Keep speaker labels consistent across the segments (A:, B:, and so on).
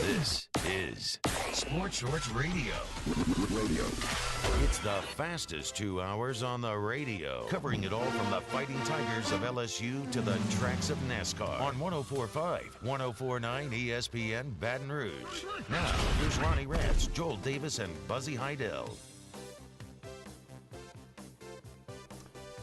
A: This is Sports Shorts Radio. It's the fastest 2 hours on the radio, covering it all from the Fighting Tigers of LSU to the tracks of NASCAR on 104.5, 104.9 ESPN Baton Rouge. Now, here's Ronnie Rants, Joel Davis, and Buzzy Heidel.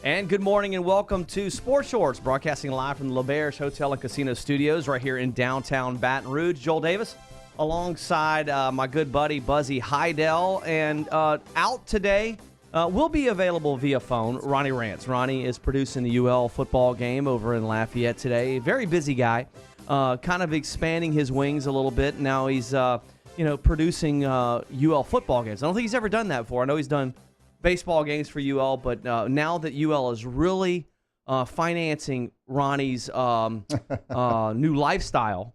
B: And good morning and welcome to Sports Shorts, broadcasting live from the L'Auberge Hotel and Casino Studios right here in downtown Baton Rouge. Joel Davis alongside my good buddy Buzzy Heidel. And out today will be available via phone, Ronnie Rants. Ronnie is producing the UL football game over in Lafayette today. Very busy guy, kind of expanding his wings a little bit. Now he's producing UL football games. I don't think he's ever done that before. I know he's done baseball games for UL, but now that UL is really financing Ronnie's new lifestyle,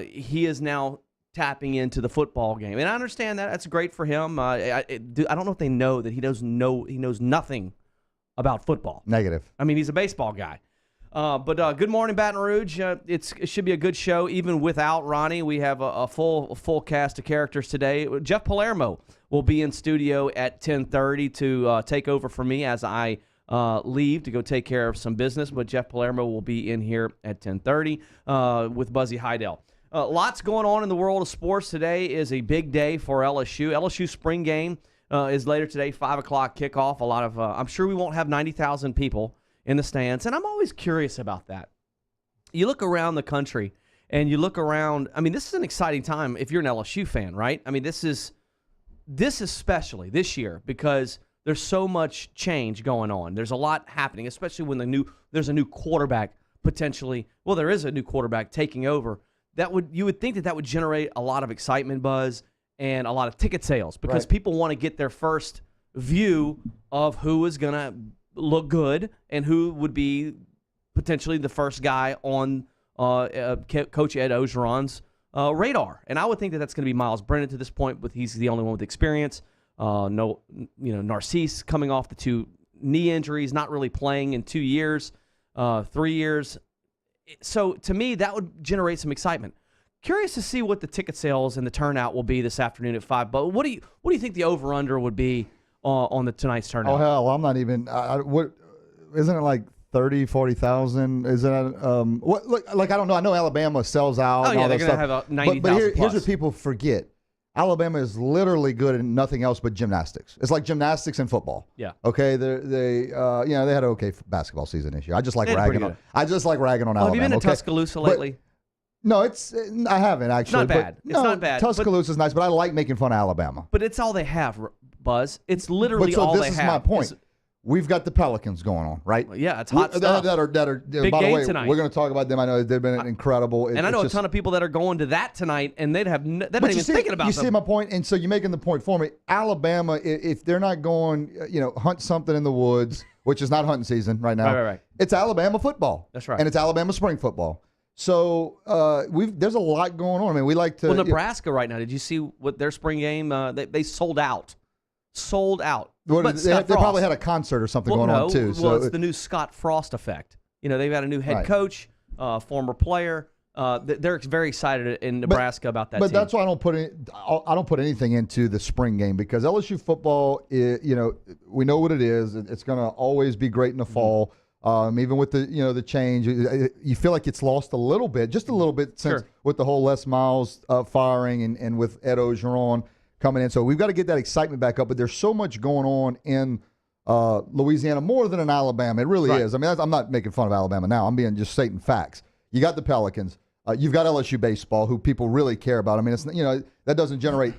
B: he is now tapping into the football game, and I understand that. That's great for him. I don't know if they know that he knows nothing about football.
C: Negative.
B: I mean, he's a baseball guy. But good morning, Baton Rouge. It should be a good show, even without Ronnie. We have a full cast of characters today. Jeff Palermo will be in studio at 10:30 to take over for me as I leave to go take care of some business. But Jeff Palermo will be in here at 10:30 with Buzzy Heidel. Lots going on in the world of sports. Today is a big day for LSU. LSU spring game is later today, 5 o'clock kickoff. A lot of I'm sure we won't have 90,000 people in the stands, and I'm always curious about that. You look around the country, and you look around. I mean, this is an exciting time if you're an LSU fan, right? I mean, this especially this year because there's so much change going on. There's a lot happening, especially when there's a new quarterback potentially. Well, there is a new quarterback taking over. You would think that would generate a lot of excitement, buzz, and a lot of ticket sales because people want to get their first view of who is going to look good and who would be potentially the first guy on Coach Ed Orgeron's radar. And I would think that that's going to be Miles Brennan to this point, but he's the only one with experience. Narcisse coming off the 2 knee injuries, not really playing in 2 years, 3 years. So to me, that would generate some excitement. Curious to see what the ticket sales and the turnout will be this afternoon at 5. But what do you think the over/under would be on tonight's turnout?
C: Oh hell, I'm not even. What isn't it like 30, 40,000? Isn't it? I don't know. I know Alabama sells out.
B: Oh
C: and
B: yeah,
C: all
B: they're
C: that
B: going to
C: stuff.
B: have a 90,000
C: But here's what people forget: Alabama is literally good at nothing else but gymnastics. It's like gymnastics and football.
B: Yeah.
C: Okay. They had an okay basketball season this year. I just like ragging on. I just like ragging on Alabama.
B: Have you been to Tuscaloosa lately?
C: No, I haven't actually.
B: Not bad. It's not bad.
C: Tuscaloosa is nice, but I like making fun of Alabama.
B: But it's all they have, Buzz. It's literally all they have.
C: This is my point. We've got the Pelicans going on, right?
B: Yeah, it's hot stuff.
C: That are
B: Big
C: by the
B: game
C: way,
B: tonight.
C: we're going to talk about them. I know they've been incredible.
B: And I know a ton of people that are going to that tonight, and they're not even thinking about them.
C: You see my point? And so you're making the point for me. Alabama, if they're not going, hunt something in the woods, which is not hunting season right now.
B: Right.
C: It's Alabama football.
B: That's right.
C: And it's Alabama spring football. So there's a lot going on. I mean, we like to.
B: Well, Nebraska right now. Did you see what their spring game? They sold out. Sold out. But
C: they probably had a concert or something going on too.
B: Well, it's the new Scott Frost effect. They've got a new head coach, former player. They're very excited in Nebraska about that.
C: But
B: team.
C: that's why I don't put anything into the spring game because LSU football, we know what it is. It's going to always be great in the fall. Even with the change, you feel like it's lost a little bit, just a little bit since with the whole Les Miles firing and with Ed Orgeron coming in. So we've got to get that excitement back up. But there's so much going on in Louisiana, more than in Alabama. It really is. I mean, I'm not making fun of Alabama now. I'm being just stating facts. You got the Pelicans. You've got LSU baseball, who people really care about. I mean, it's that doesn't generate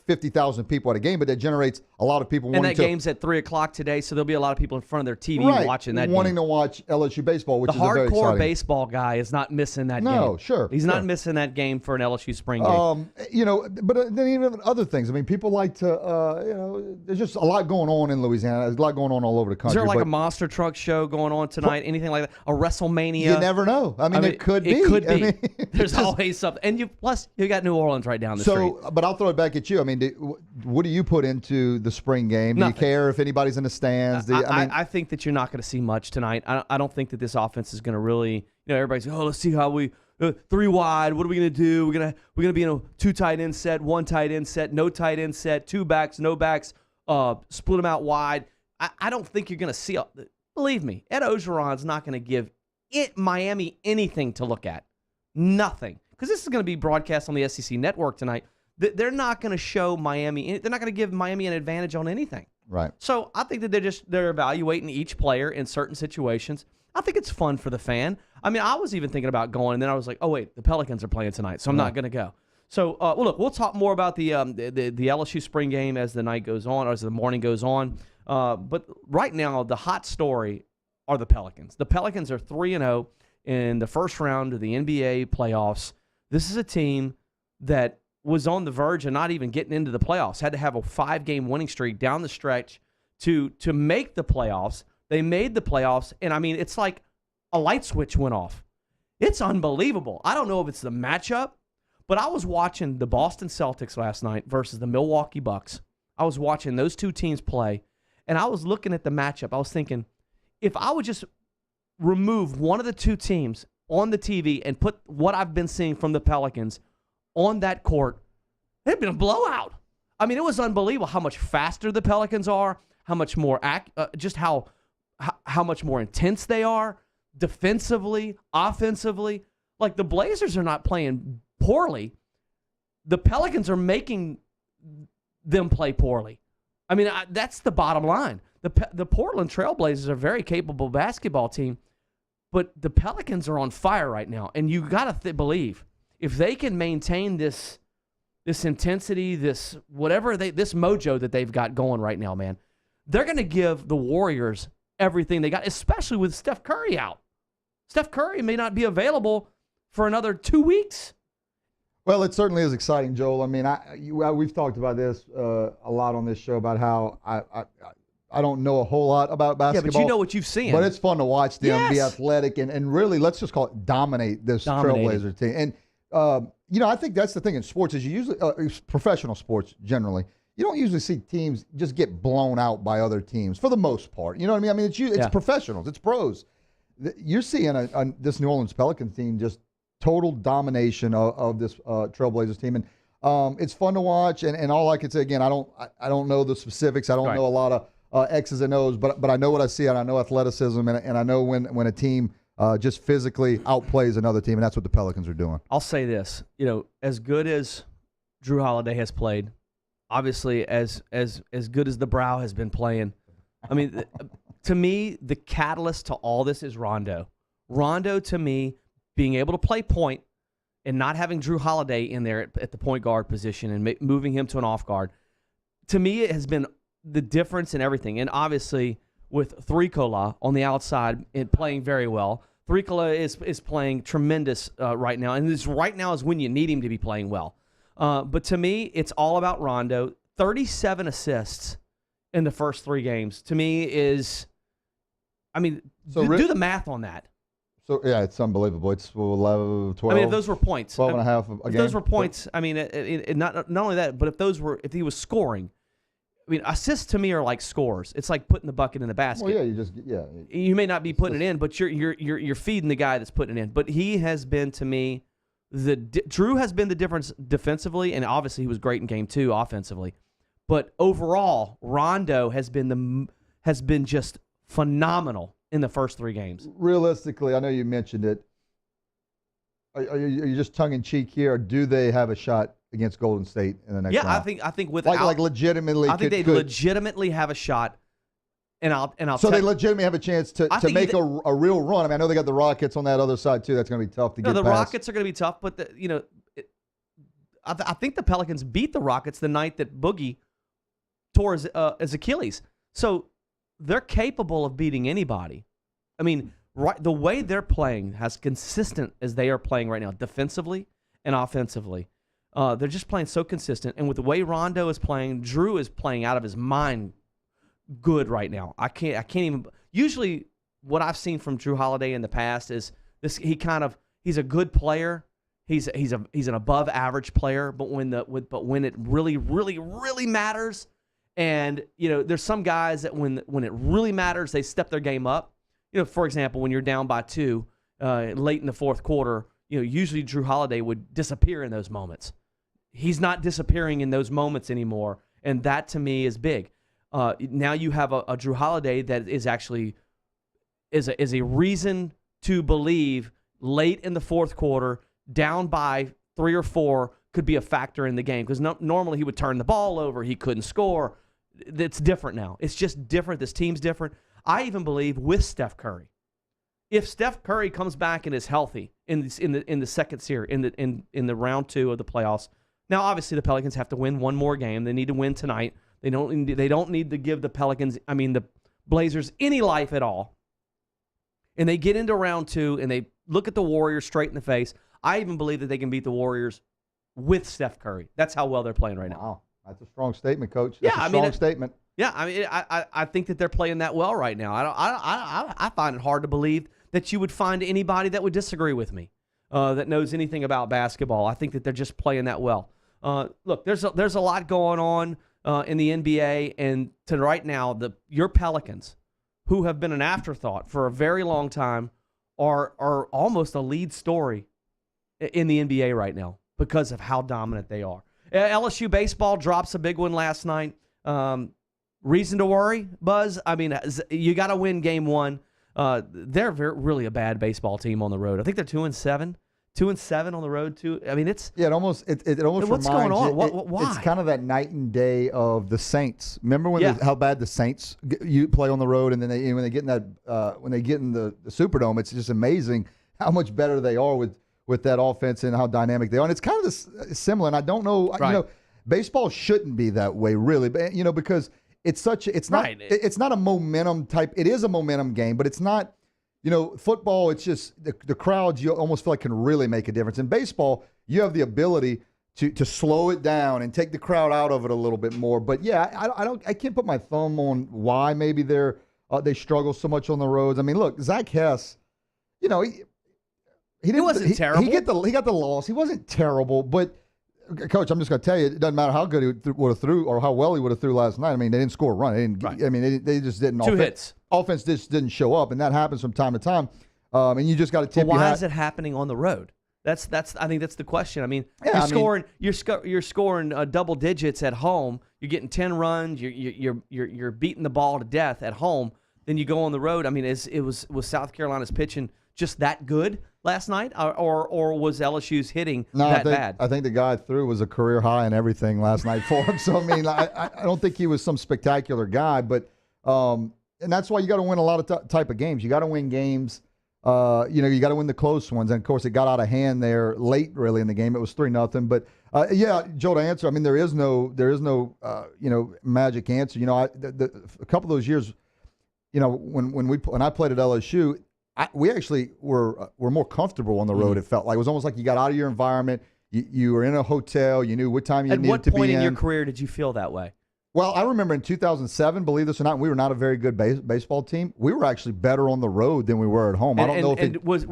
C: 50,000 people at a game, but that generates a lot of people.
B: And that game's at 3 o'clock today, so there'll be a lot of people in front of their TV watching that
C: wanting
B: game.
C: to watch LSU baseball, which
B: the
C: is very exciting.
B: hardcore baseball guy is not missing that game.
C: No, sure.
B: He's not missing that game for an LSU spring game.
C: But then even other things. I mean, people like to, there's just a lot going on in Louisiana. There's a lot going on all over the country.
B: Is there like a monster truck show going on tonight? Anything like that? A WrestleMania?
C: You never know. I mean, it could be.
B: It could be.
C: I mean,
B: there's always something. And you got New Orleans right down the street.
C: But I'll throw it back at you. I mean, what do you put into the spring game? Do you care if anybody's in the stands?
B: I think that you're not going to see much tonight. I don't think that this offense is going to really, everybody's, let's see how we 3 wide. What are we gonna do? We're gonna be in a 2 tight end set, 1 tight end set, no tight end set, 2 backs, no backs. Split them out wide. I don't think you're gonna see. Believe me, Ed Orgeron's not gonna give Miami anything to look at. Nothing, because this is gonna be broadcast on the SEC network tonight. They're not gonna show Miami. They're not gonna give Miami an advantage on anything.
C: Right.
B: So I think that they're evaluating each player in certain situations. I think it's fun for the fan. I mean, I was even thinking about going, and then I was like, oh wait, the Pelicans are playing tonight, so I'm not going to go. So, well, look, we'll talk more about the LSU spring game as the night goes on, or as the morning goes on. But right now, the hot story are the Pelicans. The Pelicans are 3-0 in the first round of the NBA playoffs. This is a team that was on the verge of not even getting into the playoffs, had to have a 5-game winning streak down the stretch to make the playoffs. They made the playoffs, and I mean, it's like a light switch went off. It's unbelievable. I don't know if it's the matchup, but I was watching the Boston Celtics last night versus the Milwaukee Bucks. I was watching those two teams play, and I was looking at the matchup. I was thinking, if I would just remove one of the two teams on the TV and put what I've been seeing from the Pelicans on that court, it'd been a blowout. I mean, it was unbelievable how much faster the Pelicans are, how much more just how much more intense they are defensively, offensively. Like, the Blazers are not playing poorly. The Pelicans are making them play poorly. I mean, that's the bottom line. The Portland Trailblazers are a very capable basketball team, but the Pelicans are on fire right now, and you got to believe if they can maintain this intensity, this mojo that they've got going right now, man, they're going to give the Warriors everything they got, especially with Steph Curry out. Steph Curry may not be available for another 2 weeks.
C: Well, it certainly is exciting, Joel. I mean, we've talked about this a lot on this show about how I don't know a whole lot about basketball.
B: Yeah, but you know what you've seen.
C: But it's fun to watch them be
B: Yes.
C: athletic and really, let's just call it dominate this Trailblazer team. And, I think that's the thing in sports is you usually, professional sports generally, you don't usually see teams just get blown out by other teams for the most part. You know what I mean? I mean, it's professionals, it's pros. You're seeing this New Orleans Pelicans team just total domination of this Trailblazers team, and it's fun to watch. And all I can say again, I don't know the specifics. I don't know a lot of X's and O's, but I know what I see, and I know athleticism, and I know when a team just physically outplays another team, and that's what the Pelicans are doing.
B: I'll say this, as good as Drew Holiday has played, obviously as good as the Brow has been playing, I mean, to me, the catalyst to all this is Rondo. Rondo, to me, being able to play point and not having Drew Holiday in there at the point guard position and moving him to an off guard, to me, it has been the difference in everything. And obviously, with Threekola on the outside and playing very well, Threekola is playing tremendous right now. And this right now is when you need him to be playing well. But to me, it's all about Rondo. 37 assists in the first 3 games, to me, is, I mean, do the math on that.
C: So, yeah, it's unbelievable. It's 11, 12.
B: I mean, if those were points.
C: 12 and a half a game.
B: If those were points, I mean, not only that, but if he was scoring, I mean, assists to me are like scores. It's like putting the bucket in the basket.
C: Well, yeah,
B: You may not be putting it in, but you're feeding the guy that's putting it in. But he has been, to me, Drew has been the difference defensively, and obviously he was great in game 2 offensively. But overall, Rondo has been just phenomenal in the first 3 games.
C: Realistically, I know you mentioned it. Are you just tongue in cheek here, or do they have a shot against Golden State in the next round?
B: I think without
C: like legitimately.
B: I think they legitimately have a shot. And I'll
C: so they legitimately have a chance to make a real run. I mean, I know they got the Rockets on that other side too. That's going to be tough to get past.
B: The Rockets are going to be tough, but I think the Pelicans beat the Rockets the night that Boogie tore his Achilles. So they're capable of beating anybody. I mean, the way they're playing, as consistent as they are playing right now, defensively and offensively, they're just playing so consistent. And with the way Rondo is playing, Drew is playing out of his mind good right now. I can't even. Usually, what I've seen from Drew Holiday in the past is this. He's a good player. He's an above average player. But when it really, really, really matters, and there's some guys that when it really matters, they step their game up. For example, when you're down by 2 late in the fourth quarter, usually Drew Holiday would disappear in those moments. He's not disappearing in those moments anymore, and that to me is big. Now you have a Drew Holiday that is actually is a reason to believe late in the fourth quarter, down by 3 or 4, could be a factor in the game, because normally he would turn the ball over, he couldn't score. It's different now. It's just different. This team's different. I even believe with Steph Curry, if Steph Curry comes back and is healthy in the second series, in the round 2 of the playoffs. Now, obviously, the Pelicans have to win one more game. They need to win tonight. They don't need to give the Blazers any life at all. And they get into round 2 and they look at the Warriors straight in the face. I even believe that they can beat the Warriors with Steph Curry. That's how well they're playing right now.
C: Wow, that's a strong statement, Coach. That's a strong statement.
B: Yeah, I think that they're playing that well right now. I find it hard to believe that you would find anybody that would disagree with me, that knows anything about basketball. I think that they're just playing that well. Look, there's a lot going on in the NBA, and to right now, your Pelicans, who have been an afterthought for a very long time, are almost a lead story in the NBA right now because of how dominant they are. LSU baseball drops a big one last night. Reason to worry, Buzz? I mean, you got to win game 1. They're really a bad baseball team on the road. I think they're 2-7. 2-7 on the road too. I mean, it's
C: it almost
B: what's going on? Why?
C: It's kind of that night and day of the Saints. Remember how bad the Saints you play on the road, and then when they get in the Superdome, it's just amazing how much better they are with that offense and how dynamic they are. And it's kind of similar. And I don't know,
B: right.
C: Baseball shouldn't be that way really, but because it's not a momentum type. It is a momentum game, but it's not. Football, it's just the crowds, you almost feel like can really make a difference. In baseball, you have the ability to slow it down and take the crowd out of it a little bit more. But yeah, I can't put my thumb on why maybe they struggle so much on the roads. I mean, look, Zach Hess, he
B: wasn't terrible.
C: He got the loss. He wasn't terrible, but Coach, I'm just going to tell you, it doesn't matter how good he would have threw or how well he would have threw last night. I mean, they didn't score a run. They didn't. Right. I mean, they just didn't.
B: Two hits.
C: Offense just didn't show up, and that happens from time to time. And you just got to tip.
B: Why is it happening on the road? That's. I think that's the question. I mean, you're scoring double digits at home. You're getting 10 runs. You're beating the ball to death at home. Then you go on the road. I mean, was South Carolina's pitching just that good last night, or was LSU's hitting bad?
C: I think the guy threw was a career high and everything last night for him. So I mean, I don't think he was some spectacular guy, but and that's why you got to win a lot of type of games. You got to win games. You got to win the close ones, and of course it got out of hand there late, really in the game. It was 3-0, but Joe, to answer, I mean there is no magic answer. A couple of those years, when I played at LSU. We actually were more comfortable on the road. It felt like it was almost like you got out of your environment. You were in a hotel. You knew what time you needed to be in.
B: At what point in your career did you feel that way?
C: Well, I remember in 2007, believe this or not, we were not a very good baseball team. We were actually better on the road than we were at home.
B: Was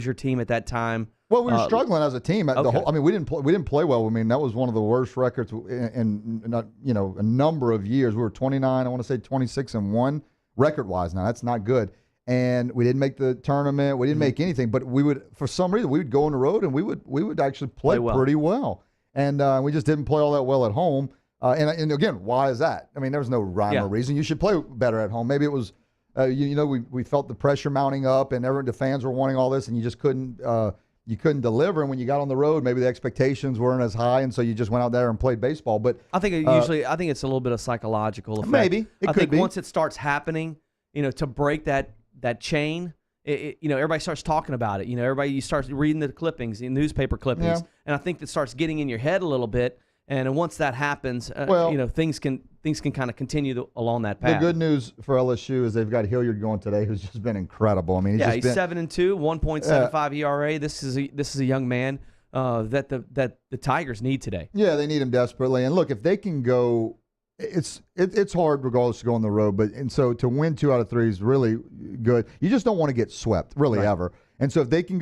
B: your team at that time?
C: Well, we were struggling as a team. Okay. We didn't play well. I mean, that was one of the worst records in a number of years. We were 29. I want to say 26-1 record-wise. Now that's not good. And we didn't make the tournament. We didn't make anything. But we would, for some reason, we would go on the road and we would actually play pretty well. And we just didn't play all that well at home. And again, why is that? I mean, there was no rhyme or reason. You should play better at home. Maybe it was, we felt the pressure mounting up, and the fans were wanting all this, and you just couldn't deliver. And when you got on the road, maybe the expectations weren't as high, and so you just went out there and played baseball. But
B: I think it's a little bit of psychological effect.
C: Maybe
B: I think once it starts happening, to break that chain, everybody starts talking about it. You start reading the clippings, the newspaper clippings, and I think that starts getting in your head a little bit. And once that happens, things can kind of continue along that path.
C: The good news for LSU is they've got Hilliard going today, who's just been incredible. I mean, he's 7-2,
B: 1.75 ERA. This is a young man that the Tigers need today.
C: Yeah, they need him desperately. And look, if they can go, it's hard regardless to go on the road, so to win 2 out of 3 is really good. You just don't want to get swept, really, ever. And so if they can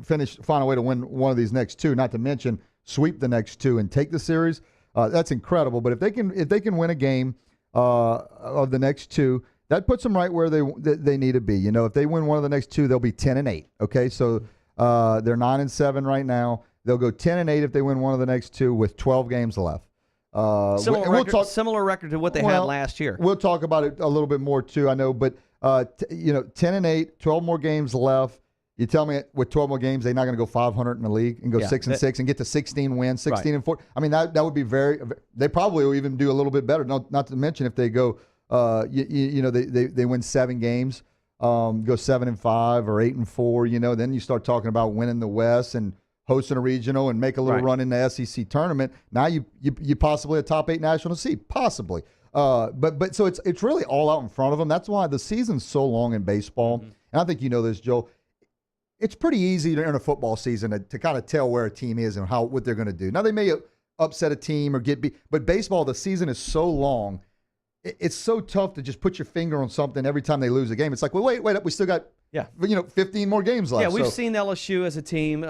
C: find a way to win one of these next 2, not to mention sweep the next 2 and take the series, that's incredible. But if they can win a game of the next 2, that puts them right where they need to be. If they win one of the next 2, they'll be 10-8. Okay, so They're 9-7 right now. They'll go 10-8 if they win one of the next two with 12 games left.
B: Similar record to what they had last year.
C: We'll talk about it a little bit more too, I know, but 10-8, 12 more games left. You tell me with 12 more games, they're not going to go 500 in the league and go 6-6 and get to 16 wins, 16-4. I mean, that would be they probably will even do a little bit better. Not to mention if they go, they win 7 games, go 7-5 or 8-4. Then you start talking about winning the West and hosting a regional and make a little run in the SEC tournament. Now you possibly a top 8 national seed, possibly. But so it's really all out in front of them. That's why the season's so long in baseball. Mm-hmm. And I think you know this, Joe. It's pretty easy during a football season to kind of tell where a team is and what they're going to do. Now, they may upset a team or get beat, but baseball, the season is so long. It's so tough to just put your finger on something every time they lose a game. It's like, well, wait, we still got 15 more games left.
B: Yeah, we've seen LSU as a team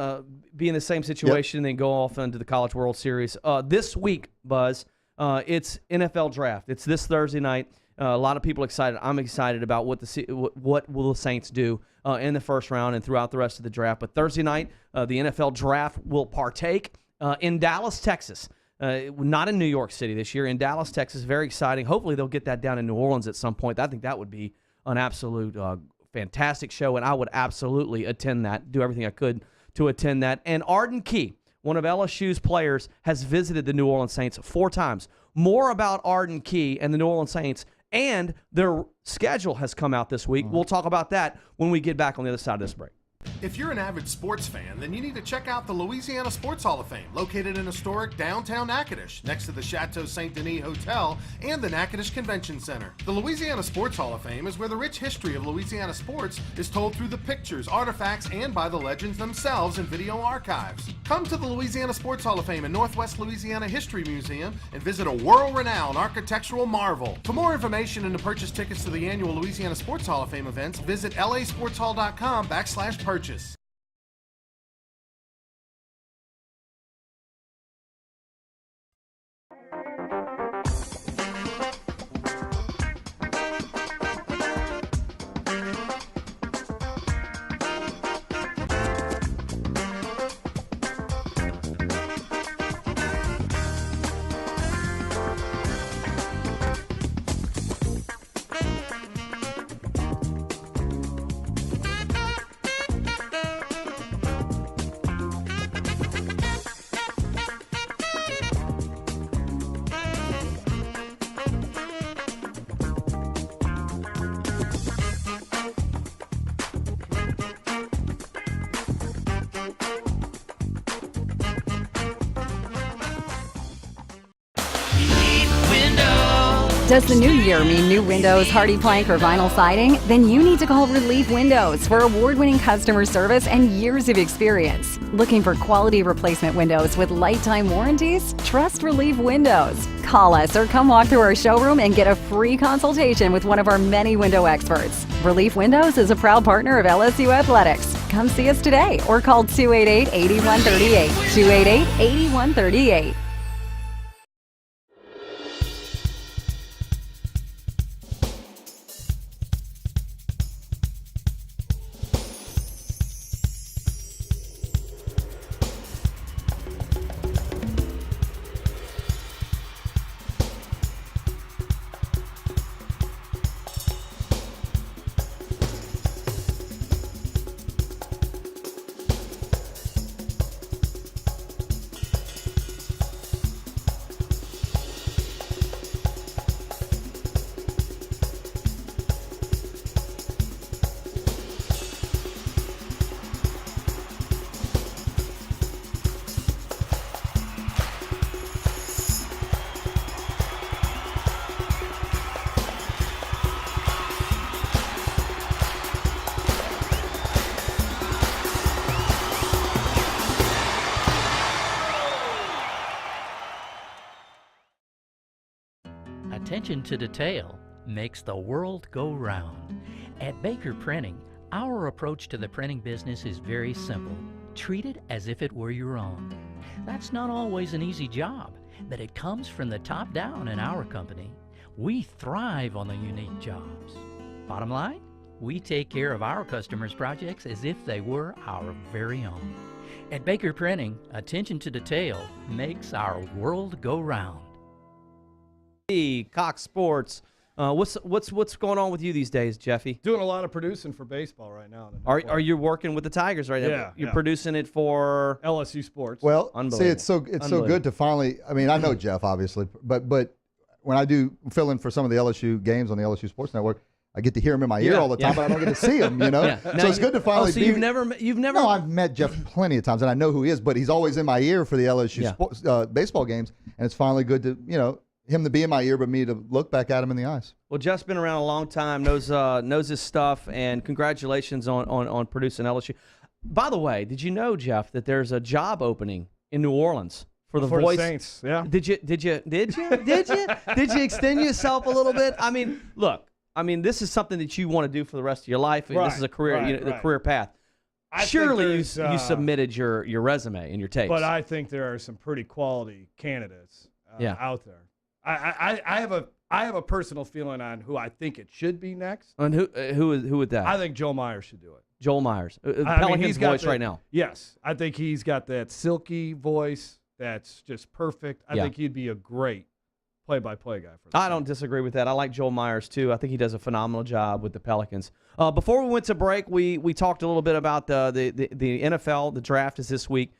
B: be in the same situation and then go off into the College World Series. This week, Buzz, it's NFL Draft. It's this Thursday night. A lot of people excited. I'm excited about what will the Saints do in the first round and throughout the rest of the draft. But Thursday night, the NFL Draft will partake in Dallas, Texas. Not in New York City this year. In Dallas, Texas. Very exciting. Hopefully they'll get that down in New Orleans at some point. I think that would be an absolute fantastic show, and I would absolutely attend that, do everything I could to attend that. And Arden Key, one of LSU's players, has visited the New Orleans Saints 4 times. More about Arden Key and the New Orleans Saints, and their schedule has come out this week. We'll talk about that when we get back on the other side of this break.
D: If you're an avid sports fan, then you need to check out the Louisiana Sports Hall of Fame, located in historic downtown Natchitoches, next to the Chateau St. Denis Hotel and the Natchitoches Convention Center. The Louisiana Sports Hall of Fame is where the rich history of Louisiana sports is told through the pictures, artifacts, and by the legends themselves in video archives. Come to the Louisiana Sports Hall of Fame and Northwest Louisiana History Museum and visit a world-renowned architectural marvel. For more information and to purchase tickets to the annual Louisiana Sports Hall of Fame events, visit lasportshall.com/purchase.
E: Does the new year mean new windows, hardy plank, or vinyl siding? Then you need to call Relief Windows for award-winning customer service and years of experience. Looking for quality replacement windows with lifetime warranties? Trust Relief Windows. Call us or come walk through our showroom and get a free consultation with one of our many window experts. Relief Windows is a proud partner of LSU Athletics. Come see us today or call 288-8138. 288-8138.
F: Attention to detail makes the world go round. At Baker Printing, our approach to the printing business is very simple. Treat it as if it were your own. That's not always an easy job, but it comes from the top down in our company. We thrive on the unique jobs. Bottom line, We take care of our customers' projects as if they were our very own. At Baker Printing, attention to detail makes our world go round.
B: Cox Sports. What's going on with you these days, Jeffy?
G: Doing a lot of producing for baseball right now.
B: Are you working with the Tigers right now?
G: Yeah,
B: You're
G: yeah.
B: producing it for
G: LSU Sports?
C: Well, see,
B: Unbelievable.
C: it's so good to finally. I mean, I know Jeff obviously, but when I do fill in for some of the LSU games on the LSU Sports Network, I get to hear him in my ear all the time, but I don't get to see him. You know,
B: Yeah. Now
C: so it's good to finally.
B: So
C: be,
B: you've never.
C: No, I've met Jeff plenty of times, and I know who he is, but he's always in my ear for the LSU
B: Yeah.
C: sports, baseball games, and it's finally good to him to be in my ear, but me to look back at him in the eyes.
B: Well, Jeff's been around a long time, knows his stuff, and congratulations on producing LSU. By the way, did you know, Jeff, that there's a job opening in New Orleans for the voice?
G: The Saints? Yeah.
B: Did you extend yourself a little bit? I mean, look. I mean, this is something that you want to do for the rest of your life.
G: Right,
B: This is a career,
G: right,
B: the
G: right.
B: career path.
G: I think
B: Surely
G: there's,
B: you submitted your resume and your tapes.
G: But I think there are some pretty quality candidates out there. I have a personal feeling on who I think it should be next.
B: And who would that?
G: I think Joe Myers should do it.
B: Joel Myers,
G: I mean,
B: Pelicans
G: he's got
B: voice right now.
G: Yes, I think he's got that silky voice that's just perfect. I
B: Yeah.
G: think he'd be a great play-by-play guy for the
B: I don't disagree with that. I like Joel Myers too. I think he does a phenomenal job with the Pelicans. Before we went to break, we talked a little bit about the NFL. The draft is this week.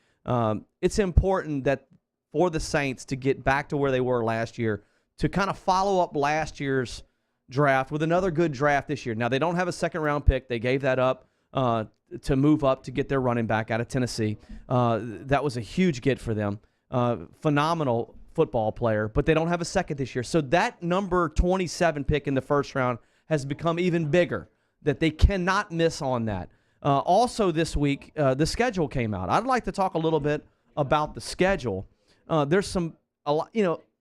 B: It's important that for the Saints to get back to where they were last year, to kind of follow up last year's draft with another good draft this year. Now, they don't have a second-round pick. They gave that up to move up to get their running back out of Tennessee. That was a huge get for them. Phenomenal football player, but they don't have a second this year. So that number 27 pick in the first round has become even bigger, that they cannot miss on that. Also this week, the schedule came out. I'd like to talk a little bit about the schedule. There's a lot,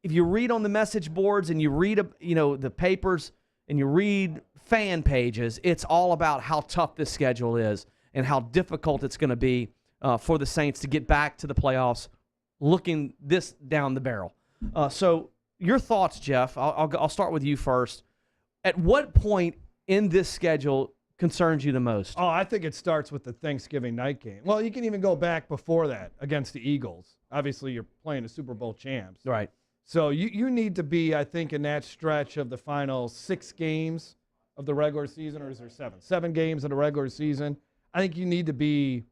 B: if you read on the message boards and you read, the papers and you read fan pages, it's all about how tough this schedule is and how difficult it's going to be for the Saints to get back to the playoffs looking this down the barrel. So your thoughts, Jeff, I'll start with you first. At what point in this schedule concerns you the most?
G: Oh, I think it starts with the Thanksgiving night game. Well, you can even go back before that against the Eagles. Obviously, you're playing the Super Bowl champs.
B: Right.
G: So you need to be, I think, in that stretch of the final 6 games of the regular season, or is there 7? 7 games of the regular season. I think you need to be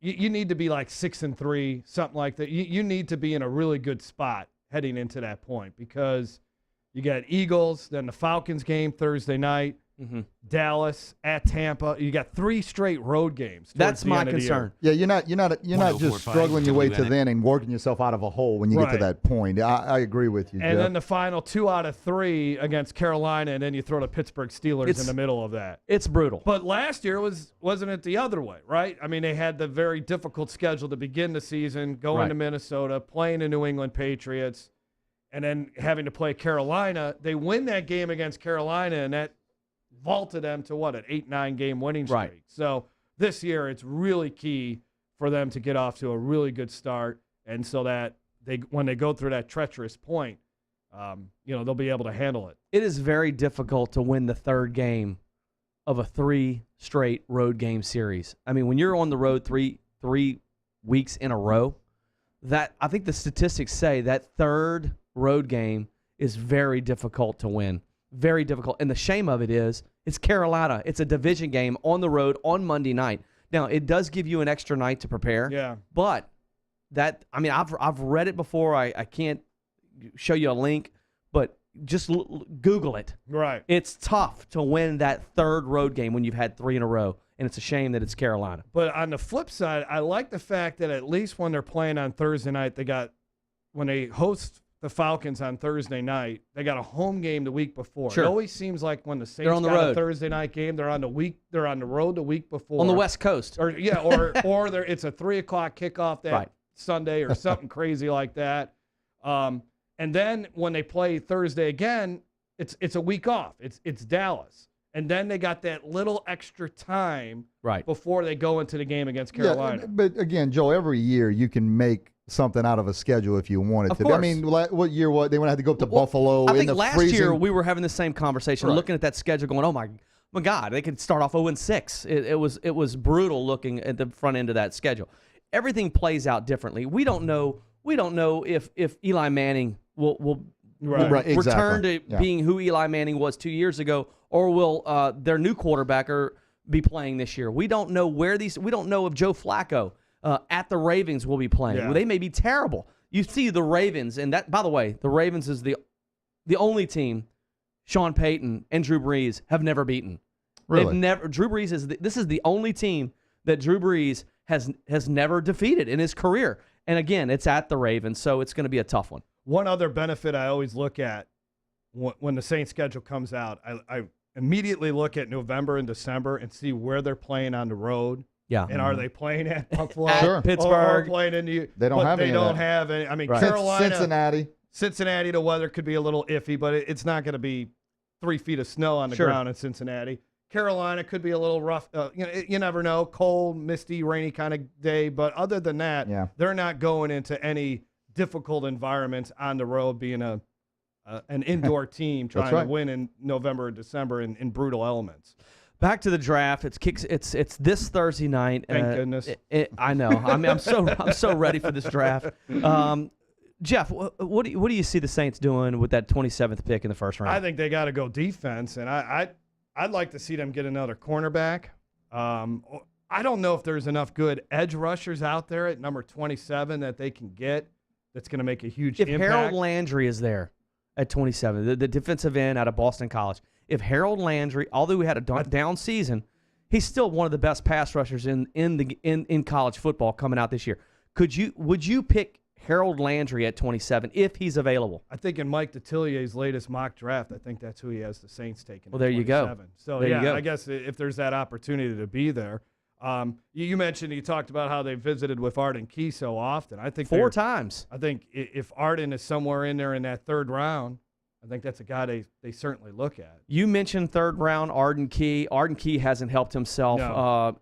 G: like 6-3, something like that. You need to be in a really good spot heading into that point, because you got Eagles, then the Falcons game Thursday night, Dallas at Tampa. You got 3 straight road games.
B: That's my concern.
C: Yeah, you're not just
A: 104.5
C: struggling your way to
A: WNA.
C: then and working yourself out of a hole when you get to
G: Right.
C: that point. I agree with you,
G: And
C: Jeff.
G: then the final 2 out of 3 against Carolina, and then you throw the Pittsburgh Steelers
B: It's-
G: in the middle of that.
B: It's brutal.
G: But last year wasn't it the other way, right? I mean, they had the very difficult schedule to begin the season, going
B: Right.
G: to Minnesota, playing the New England Patriots, and then having to play Carolina. They win that game against Carolina, and that vaulted them to an 8-9 game winning streak.
B: Right.
G: So this year, it's really key for them to get off to a really good start, and so that when they go through that treacherous point, they'll be able to handle it.
B: It is very difficult to win the third game of a 3 straight road game series. I mean, when you're on the road three weeks in a row, that I think the statistics say that third road game is very difficult to win. Very difficult. And the shame of it is, it's Carolina. It's a division game on the road on Monday night. Now, it does give you an extra night to prepare.
G: Yeah.
B: But I've read it before. I can't show you a link, but just Google it.
G: Right.
B: It's tough to win that third road game when you've had 3 in a row, and it's a shame that it's Carolina.
G: But on the flip side, I like the fact that at least when they're playing on Thursday night, when they host the Falcons on Thursday night, they got a home game the week before.
B: Sure.
G: It always seems like when the Saints
B: They're on the
G: got
B: road.
G: a Thursday night game, they're on the road the week before.
B: On the West Coast.
G: Or it's a 3:00 kickoff that
B: Right.
G: Sunday or something crazy like that. And then when they play Thursday again, it's a week off. It's Dallas. And then they got that little extra time
B: Right.
G: before they go into the game against Carolina.
C: Yeah, but again, Joe, every year you can make something out of a schedule if you wanted
B: Of
C: to.
B: course.
C: I mean, what year? They would have to go up to Buffalo
B: I
C: in
B: think
C: the
B: last
C: freezing.
B: year we were having the same conversation,
C: Right.
B: looking at that schedule, going, "Oh my, my God, they could start off 0-6. It was brutal looking at the front end of that schedule. Everything plays out differently. We don't know if Eli Manning will
C: Right,
B: return
C: exactly.
B: to being who Eli Manning was 2 years ago, or will their new quarterback be playing this year. We don't know we don't know if Joe Flacco at the Ravens will be playing.
G: Yeah.
B: Well, they may be terrible. You see the Ravens, and that, by the way, the Ravens is the only team Sean Payton and Drew Brees have never beaten.
C: Really?
B: Drew Brees this is the only team that Drew Brees has never defeated in his career. And again, it's at the Ravens, so it's going to be a tough one.
G: One other benefit I always look at when the Saints schedule comes out, I immediately look at November and December and see where they're playing on the road.
B: Yeah.
G: And are they playing at Buffalo?
B: At
C: Sure.
B: Pittsburgh.
G: Or playing in
C: They don't have any of that.
G: have any. I mean,
B: Right.
G: Carolina,
C: Cincinnati.
G: the weather could be a little iffy, but it's not going to be 3 feet of snow on the
B: Sure.
G: ground in Cincinnati. Carolina could be a little rough. You never know. Cold, misty, rainy kind of day. But other than that,
C: Yeah.
G: they're not going into any difficult environments on the road, being an indoor team trying
C: right.
G: to win in November and December in brutal elements.
B: Back to the draft. It's this Thursday night.
G: Thank goodness.
B: I know. I mean, I'm so ready for this draft. Jeff, what do you see the Saints doing with that 27th pick in the first round?
G: I think they got to go defense, and I'd like to see them get another cornerback. I don't know if there's enough good edge rushers out there at number 27 that they can get that's going to make a huge impact.
B: Harold Landry is there at 27, the defensive end out of Boston College, if Harold Landry, although he had a down season, he's still one of the best pass rushers in college football coming out this year. Would you pick Harold Landry at 27 if he's available?
G: I think in Mike Detillier's latest mock draft, I think that's who he has the Saints taking.
B: Well, there you go.
G: So,
B: there you go.
G: I guess if there's that opportunity to be there. You mentioned, you talked about how they visited with Arden Key so often. I think
B: 4 times.
G: I think if Arden is somewhere in there in that third round, I think that's a guy they certainly look at.
B: You mentioned third round Arden Key. Arden Key hasn't helped himself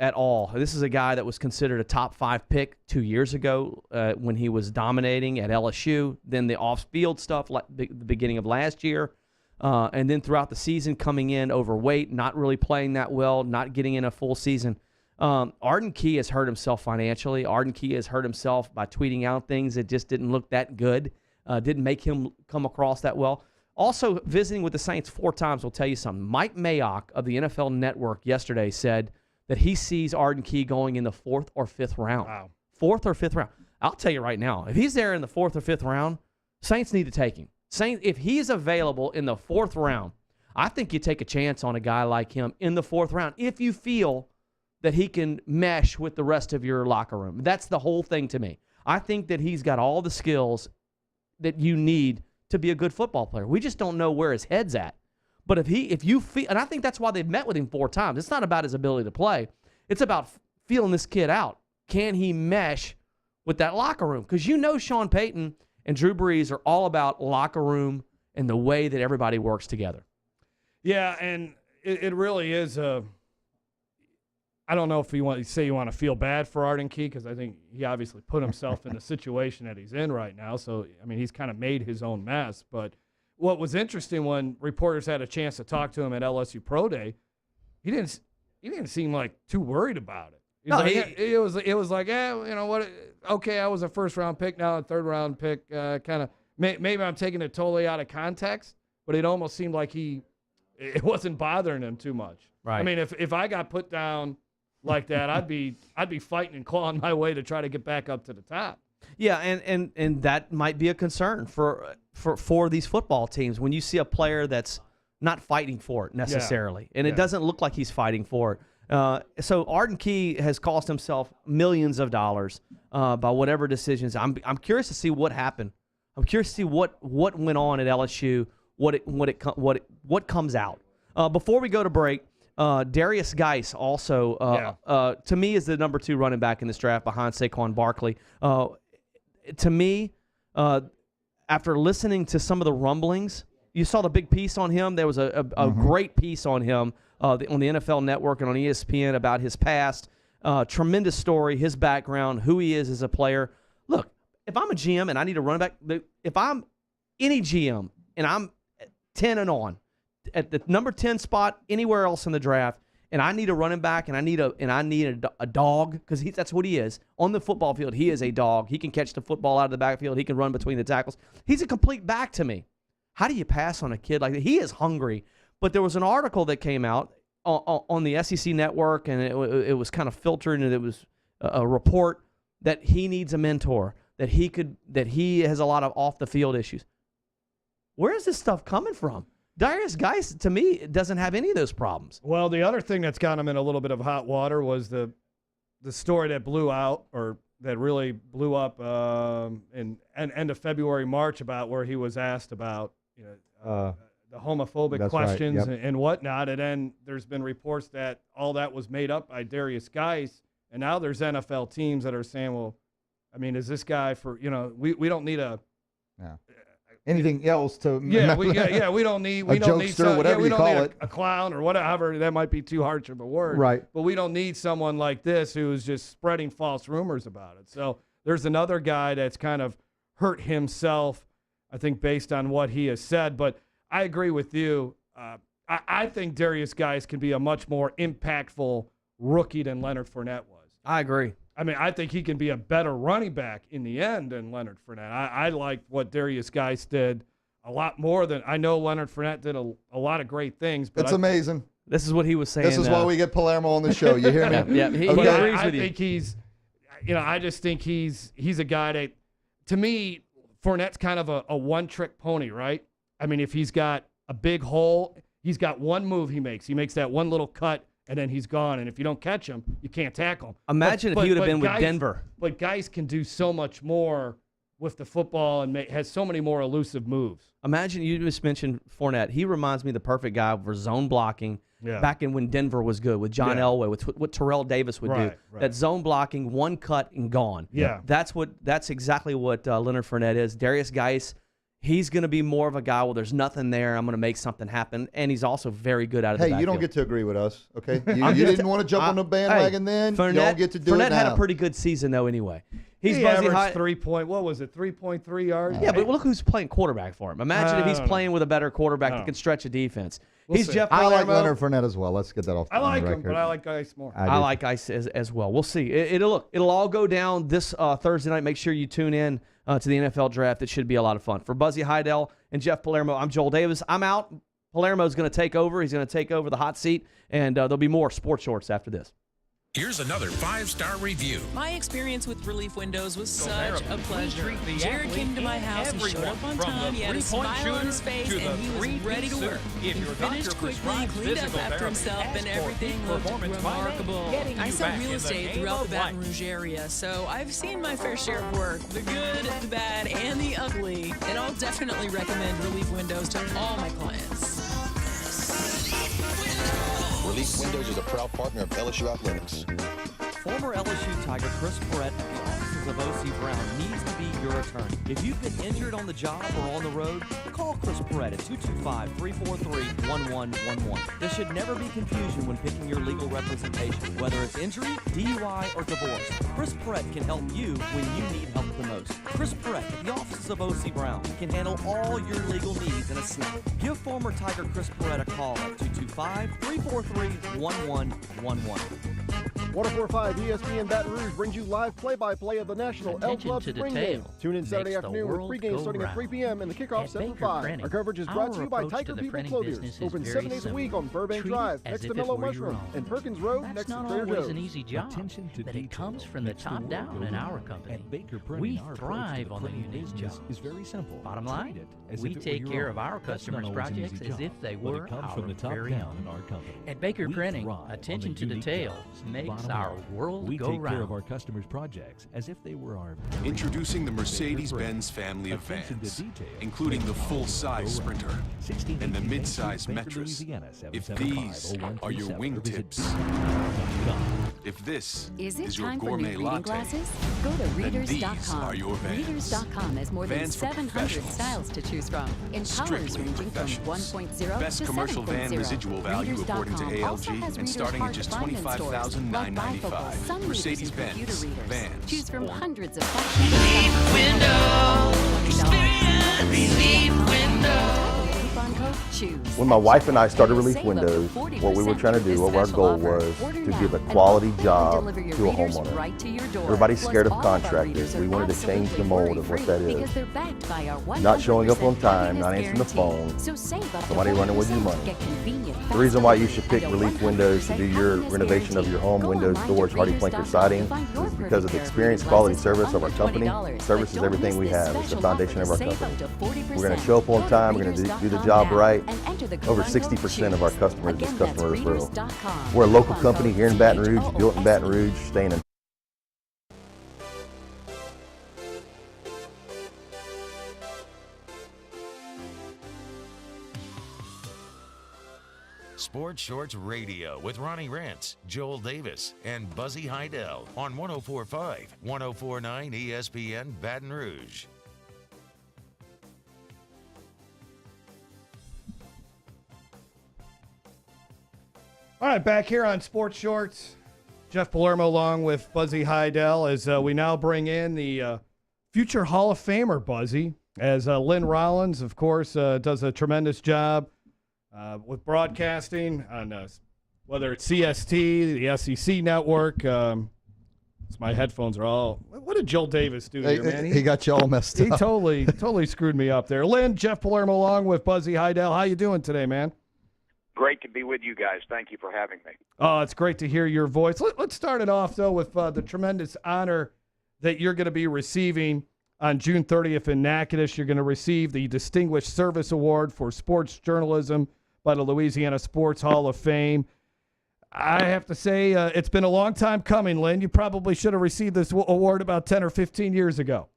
B: at all. This is a guy that was considered a top 5 pick 2 years ago when he was dominating at LSU. Then the off-field stuff, like the beginning of last year. And then throughout the season, coming in overweight, not really playing that well, not getting in a full season. Arden Key has hurt himself financially. Arden Key has hurt himself by tweeting out things that just didn't look that good, didn't make him come across that well. Also, visiting with the Saints 4 times will tell you something. Mike Mayock of the NFL Network yesterday said that he sees Arden Key going in the 4th or 5th round.
G: Wow.
B: 4th or 5th round. I'll tell you right now, if he's there in the 4th or 5th round, Saints need to take him. Saints, if he's available in the 4th round, I think you take a chance on a guy like him in the 4th round if you feel that he can mesh with the rest of your locker room. That's the whole thing to me. I think that he's got all the skills that you need to be a good football player. We just don't know where his head's at. But if you feel, and I think that's why they've met with him 4 times. It's not about his ability to play. It's about feeling this kid out. Can he mesh with that locker room? Because you know Sean Payton and Drew Brees are all about locker room and the way that everybody works together.
G: Yeah, and it really is I don't know if you want to feel bad for Arden Key, because I think he obviously put himself in the situation that he's in right now. So, I mean, he's kind of made his own mess. But what was interesting when reporters had a chance to talk to him at LSU Pro Day, he didn't seem like too worried about it. It was like, you know what? Okay, I was a first-round pick, now a third-round pick. Kind of maybe I'm taking it totally out of context, but it almost seemed like it wasn't bothering him too much.
B: Right.
G: I mean, if I got put down like that, I'd be fighting and clawing my way to try to get back up to the top.
B: Yeah, and that might be a concern for these football teams when you see a player that's not fighting for it necessarily, and it doesn't look like he's fighting for it. So Arden Key has cost himself millions of dollars by whatever decisions. I'm curious to see what happened. I'm curious to see what went on at LSU, what comes out. Before we go to break, Darius Geis also, to me, is the number 2 running back in this draft behind Saquon Barkley. To me, after listening to some of the rumblings, you saw the big piece on him. There was a great piece on him on the NFL Network and on ESPN about his past. Tremendous story, his background, who he is as a player. Look, if I'm a GM and I need a running back, if I'm any GM and I'm 10 and on, at the number 10 spot anywhere else in the draft, and I need a running back, and I need a dog, because that's what he is on the football field. He is a dog. He can catch the football out of the backfield. He can run between the tackles. He's a complete back to me. How do you pass on a kid like that? He is hungry. But there was an article that came out on the SEC network, and it was kind of filtered, and it was a report that he needs a mentor, that he has a lot of off the field issues. Where is this stuff coming from? Darius Geis, to me, doesn't have any of those problems.
G: Well, the other thing that's got him in a little bit of hot water was the story that blew out, or that really blew up in end of February, March, about where he was asked about the homophobic questions and whatnot. And then there's been reports that all that was made up by Darius Geis. And now there's NFL teams that are saying, well, I mean, is this guy for, we don't need a
C: anything else to
G: we don't need a clown or whatever. That might be too harsh of a word,
C: right?
G: But we don't need someone like this who is just spreading false rumors about it. So there's another guy that's kind of hurt himself, I think, based on what he has said. But I agree with you. I think Darius Geis can be a much more impactful rookie than Leonard Fournette was.
B: I agree.
G: I mean, I think he can be a better running back in the end than Leonard Fournette. I liked what Darius Geis did a lot more than – I know Leonard Fournette did a lot of great things. But
C: it's amazing.
B: This is what he was saying.
C: This is why we get Palermo on the show. You hear me?
B: Yeah, he agrees with you.
G: I think he's – I just think he's a guy that – to me, Fournette's kind of a one-trick pony, right? I mean, if he's got a big hole, he's got one move he makes. He makes that one little cut, and then he's gone. And if you don't catch him, you can't tackle him.
B: Imagine if he would have been with Denver.
G: But Geis can do so much more with the football and has so many more elusive moves.
B: Imagine, you just mentioned Fournette. He reminds me of the perfect guy for zone blocking back in when Denver was good, with John Elway, with what Terrell Davis would do.
G: Right.
B: That zone blocking, one cut and gone.
G: Yeah.
B: That's exactly what Leonard Fournette is. Darius Geis, he's going to be more of a guy, well, there's nothing there, I'm going to make something happen. And he's also very good out of the backfield.
C: Hey, you don't get to agree with us, okay? You didn't want to jump on the bandwagon then.
B: Fournette,
C: you don't get to do
B: Fournette
C: it now.
B: had a pretty good season, though, anyway.
G: He averaged 3.3 yards?
B: Yeah, but look who's playing quarterback for him. Imagine if he's playing with a better quarterback that can stretch a defense.
G: We'll see.
B: Jeff
C: I
B: Palermo.
C: like Leonard Fournette as well. Let's get that off the
G: I like
C: record.
G: him, but I like Geis more.
B: I like Geis as well. We'll see. It'll all go down this Thursday night. Make sure you tune in to the NFL Draft. It should be a lot of fun. For Buzzy Heidel and Jeff Palermo, I'm Joel Davis. I'm out. Palermo's going to take over. He's going to take over the hot seat, and there'll be more Sports Shorts after this.
H: Here's another 5-star review.
I: My experience with Relief Windows was such a pleasure. Jared came to my house and showed up on time. He had a smile on his face and he was ready to work. He finished quickly, cleaned up after himself, and everything looked remarkable. I sell real estate throughout the Baton Rouge area, so I've seen my fair share of work, the good, the bad, and the ugly. And I'll definitely recommend Relief Windows to all my clients.
J: Relief Windows is a proud partner of LSU Athletics.
K: Former LSU Tiger Chris Perrette at the offices of O.C. Brown needs to be your attorney. If you've been injured on the job or on the road, call Chris Perrette at 225-343-1111. There should never be confusion when picking your legal representation, whether it's injury, DUI, or divorce. Chris Perrette can help you when you need help the most. Chris Perrette at the offices of O.C. Brown can handle all your legal needs in a snap. Give former Tiger Chris Perrette a call at 225-343-1111.
L: 104.5 ESPN Baton Rouge brings you live play-by-play of the National Elk Club Spring Game. Tune in Saturday afternoon with pregame starting at 3 p.m. and the kickoff set for 5. Our coverage is brought to you by Tiger People Clothiers. Open 7 days a week on Burbank Drive, next to Mellow Mushroom, and Perkins Road, next to Trader Joe's.
F: That's not always an easy job, but it comes from the top down in our company. We thrive on the unique job.
K: Is very simple.
F: Bottom line, we take care of our customers' projects as if they were our very own. At Baker Printing, attention to detail makes our world
M: we
F: go
M: take care of
F: round.
M: our customers' projects as if they were our
N: Introducing the Mercedes-Benz family of vans, including the full-size Sprinter and the mid-size Metris. If these are your wingtips, if this
E: Is it
N: is your
E: time for
N: gourmet
E: new reading
N: latte,
E: glasses? Go to
N: then these
E: Readers.com.
N: are your vans.
E: Readers.com has more than
N: Vans for
E: 700
N: professionals.
E: styles to choose from, in colors
N: Strictly
E: ranging from
N: professionals.
E: 1.0
N: Best
E: to
N: commercial van
E: 7.0.
N: residual value according to
E: Readers.com also
N: ALG
E: has
N: and
E: readers
N: starting
E: hard
N: at
E: to
N: just
E: find in stores, like
N: $25,995.
E: bifocals, sun readers, and
N: Mercedes-Benz
E: computer readers.
N: vans.
E: Choose from hundreds of functions. Relief Windows. Coupon code CHOOSE.
O: When my wife and I started Relief Windows, what we were trying to do, what our goal was, to give a quality job to a homeowner. Everybody's scared of contractors. We wanted to change the mold of what that is. Not showing up on time, not answering the phone, somebody running with your money. The reason why you should pick Relief Windows to do your renovation of your home, windows, doors, hardy plank, or siding, is because of the experience, quality service of our company. Service is everything we have. It's the foundation of our company. We're going to show up on time. We're going to do the job right. Over 60% of our customers is customer referral. We're a local company here in Baton Rouge, built in Baton Rouge, staying in.
A: Sports Shorts Radio with Ronnie Rentz, Joel Davis, and Buzzy Heidel on 104.5, 104.9 ESPN Baton Rouge.
G: All right, back here on Sports Shorts. Jeff Palermo along with Buzzy Heidel as we now bring in the future Hall of Famer, Buzzy, as Lynn Rollins, of course, does a tremendous job with broadcasting on whether it's CST, the SEC network. My headphones are all. What did Joel Davis do here, man?
C: He got you all messed up.
G: He totally screwed me up there. Lynn, Jeff Palermo along with Buzzy Heidel. How you doing today, man?
P: Great to be with you guys. Thank you for having me.
G: Oh, it's great to hear your voice. Let's start it off, though, with the tremendous honor that you're going to be receiving on June 30th in Natchitoches. You're going to receive the Distinguished Service Award for Sports Journalism by the Louisiana Sports Hall of Fame. I have to say, it's been a long time coming, Lynn. You probably should have received this award about 10 or 15 years ago.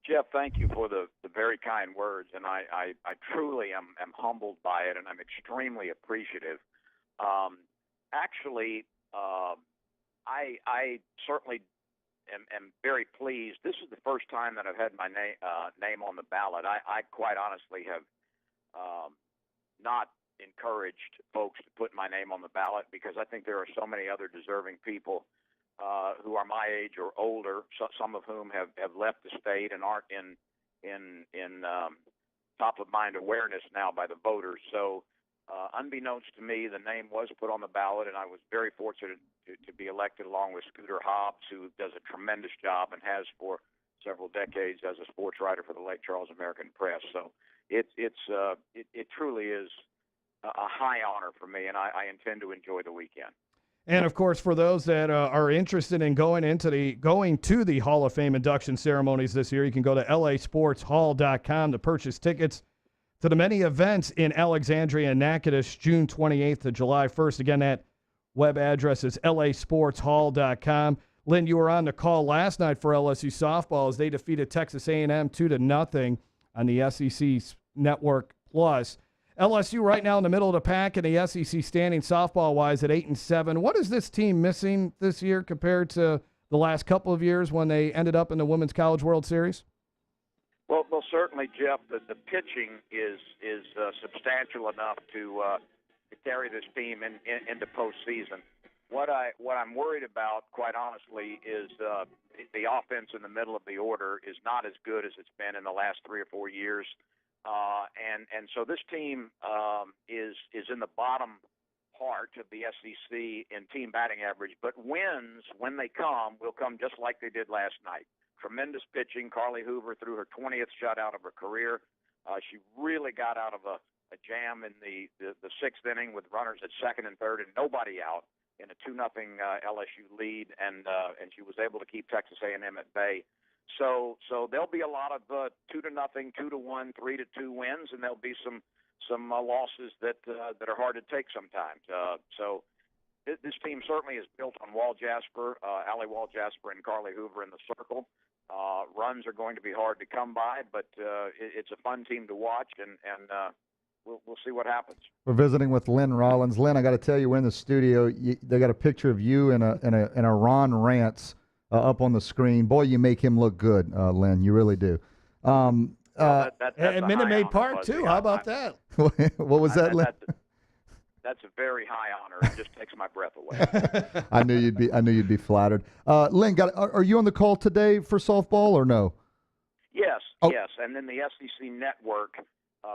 P: Jeff, thank you for the very kind words, and I truly am humbled by it, and I'm extremely appreciative. Actually, I certainly am very pleased. This is the first time that I've had my name on the ballot. I quite honestly have not encouraged folks to put my name on the ballot because I think there are so many other deserving people who are my age or older, some of whom have left the state and aren't in top of mind awareness now by the voters. So unbeknownst to me, the name was put on the ballot, and I was very fortunate to be elected along with Scooter Hobbs, who does a tremendous job and has for several decades as a sports writer for the Lake Charles American Press. So it truly is a high honor for me, and I intend to enjoy the weekend.
G: And, of course, for those that are interested in going to the Hall of Fame induction ceremonies this year, you can go to lasportshall.com to purchase tickets to the many events in Alexandria and Natchitoches, June 28th to July 1st. Again, that web address is lasportshall.com. Lynn, you were on the call last night for LSU softball as they defeated Texas A&M 2-0 on the SEC Network Plus. LSU right now in the middle of the pack in the SEC standing softball-wise at 8-7. What is this team missing this year compared to the last couple of years when they ended up in the Women's College World Series?
P: Well, certainly, Jeff, the pitching is substantial enough to carry this team into postseason. What I'm worried about, quite honestly, is the offense in the middle of the order is not as good as it's been in the last 3 or 4 years. And so this team is in the bottom part of the SEC in team batting average, but wins, when they come, will come just like they did last night. Tremendous pitching. Carly Hoover threw her 20th shutout of her career. She really got out of a jam in the 6th inning with runners at 2nd and 3rd and nobody out in a 2-0 LSU lead, and she was able to keep Texas A&M at bay. So there'll be a lot of 2-0, 2-1, 3-2 wins, and there'll be some losses that are hard to take sometimes. So this team certainly is built on Wall Jasper, Allie Wall Jasper, and Carly Hoover in the circle. Runs are going to be hard to come by, but it's a fun team to watch, and we'll see what happens.
C: We're visiting with Lynn Rollins. Lynn, I got to tell you, we're in the studio. They got a picture of you in a Ron Rance up on the screen. Boy, you make him look good, Lynn. You really do.
G: And Minute Maid Park, too. How about that?
C: What was that, Lynn?
P: That's a very high honor. It just takes my breath away.
C: I knew you'd be flattered. Lynn, are you on the call today for softball or no?
P: Yes,
C: Oh.
P: yes. And then the SEC Network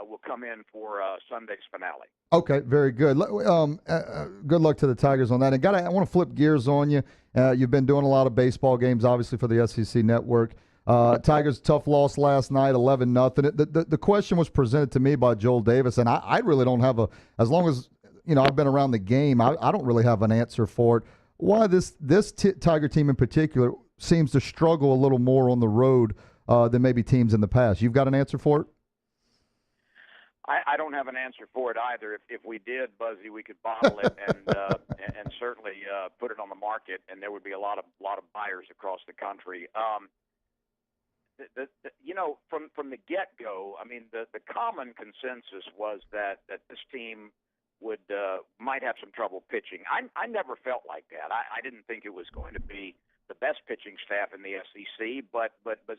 P: will come in for Sunday's finale.
C: Okay, very good. Good luck to the Tigers on that. And I want to flip gears on you. You've been doing a lot of baseball games, obviously, for the SEC Network. Tigers' tough loss last night, 11-0. The question was presented to me by Joel Davis, and I really don't have as long as, I've been around the game, I don't really have an answer for it. Why this Tiger team in particular seems to struggle a little more on the road than maybe teams in the past. You've got an answer for it?
P: I don't have an answer for it either. If we did, Buzzy, we could bottle it and certainly put it on the market, and there would be a lot of buyers across the country. From the get-go, I mean, the common consensus was that this team might have some trouble pitching. I never felt like that. I didn't think it was going to be the best pitching staff in the SEC, but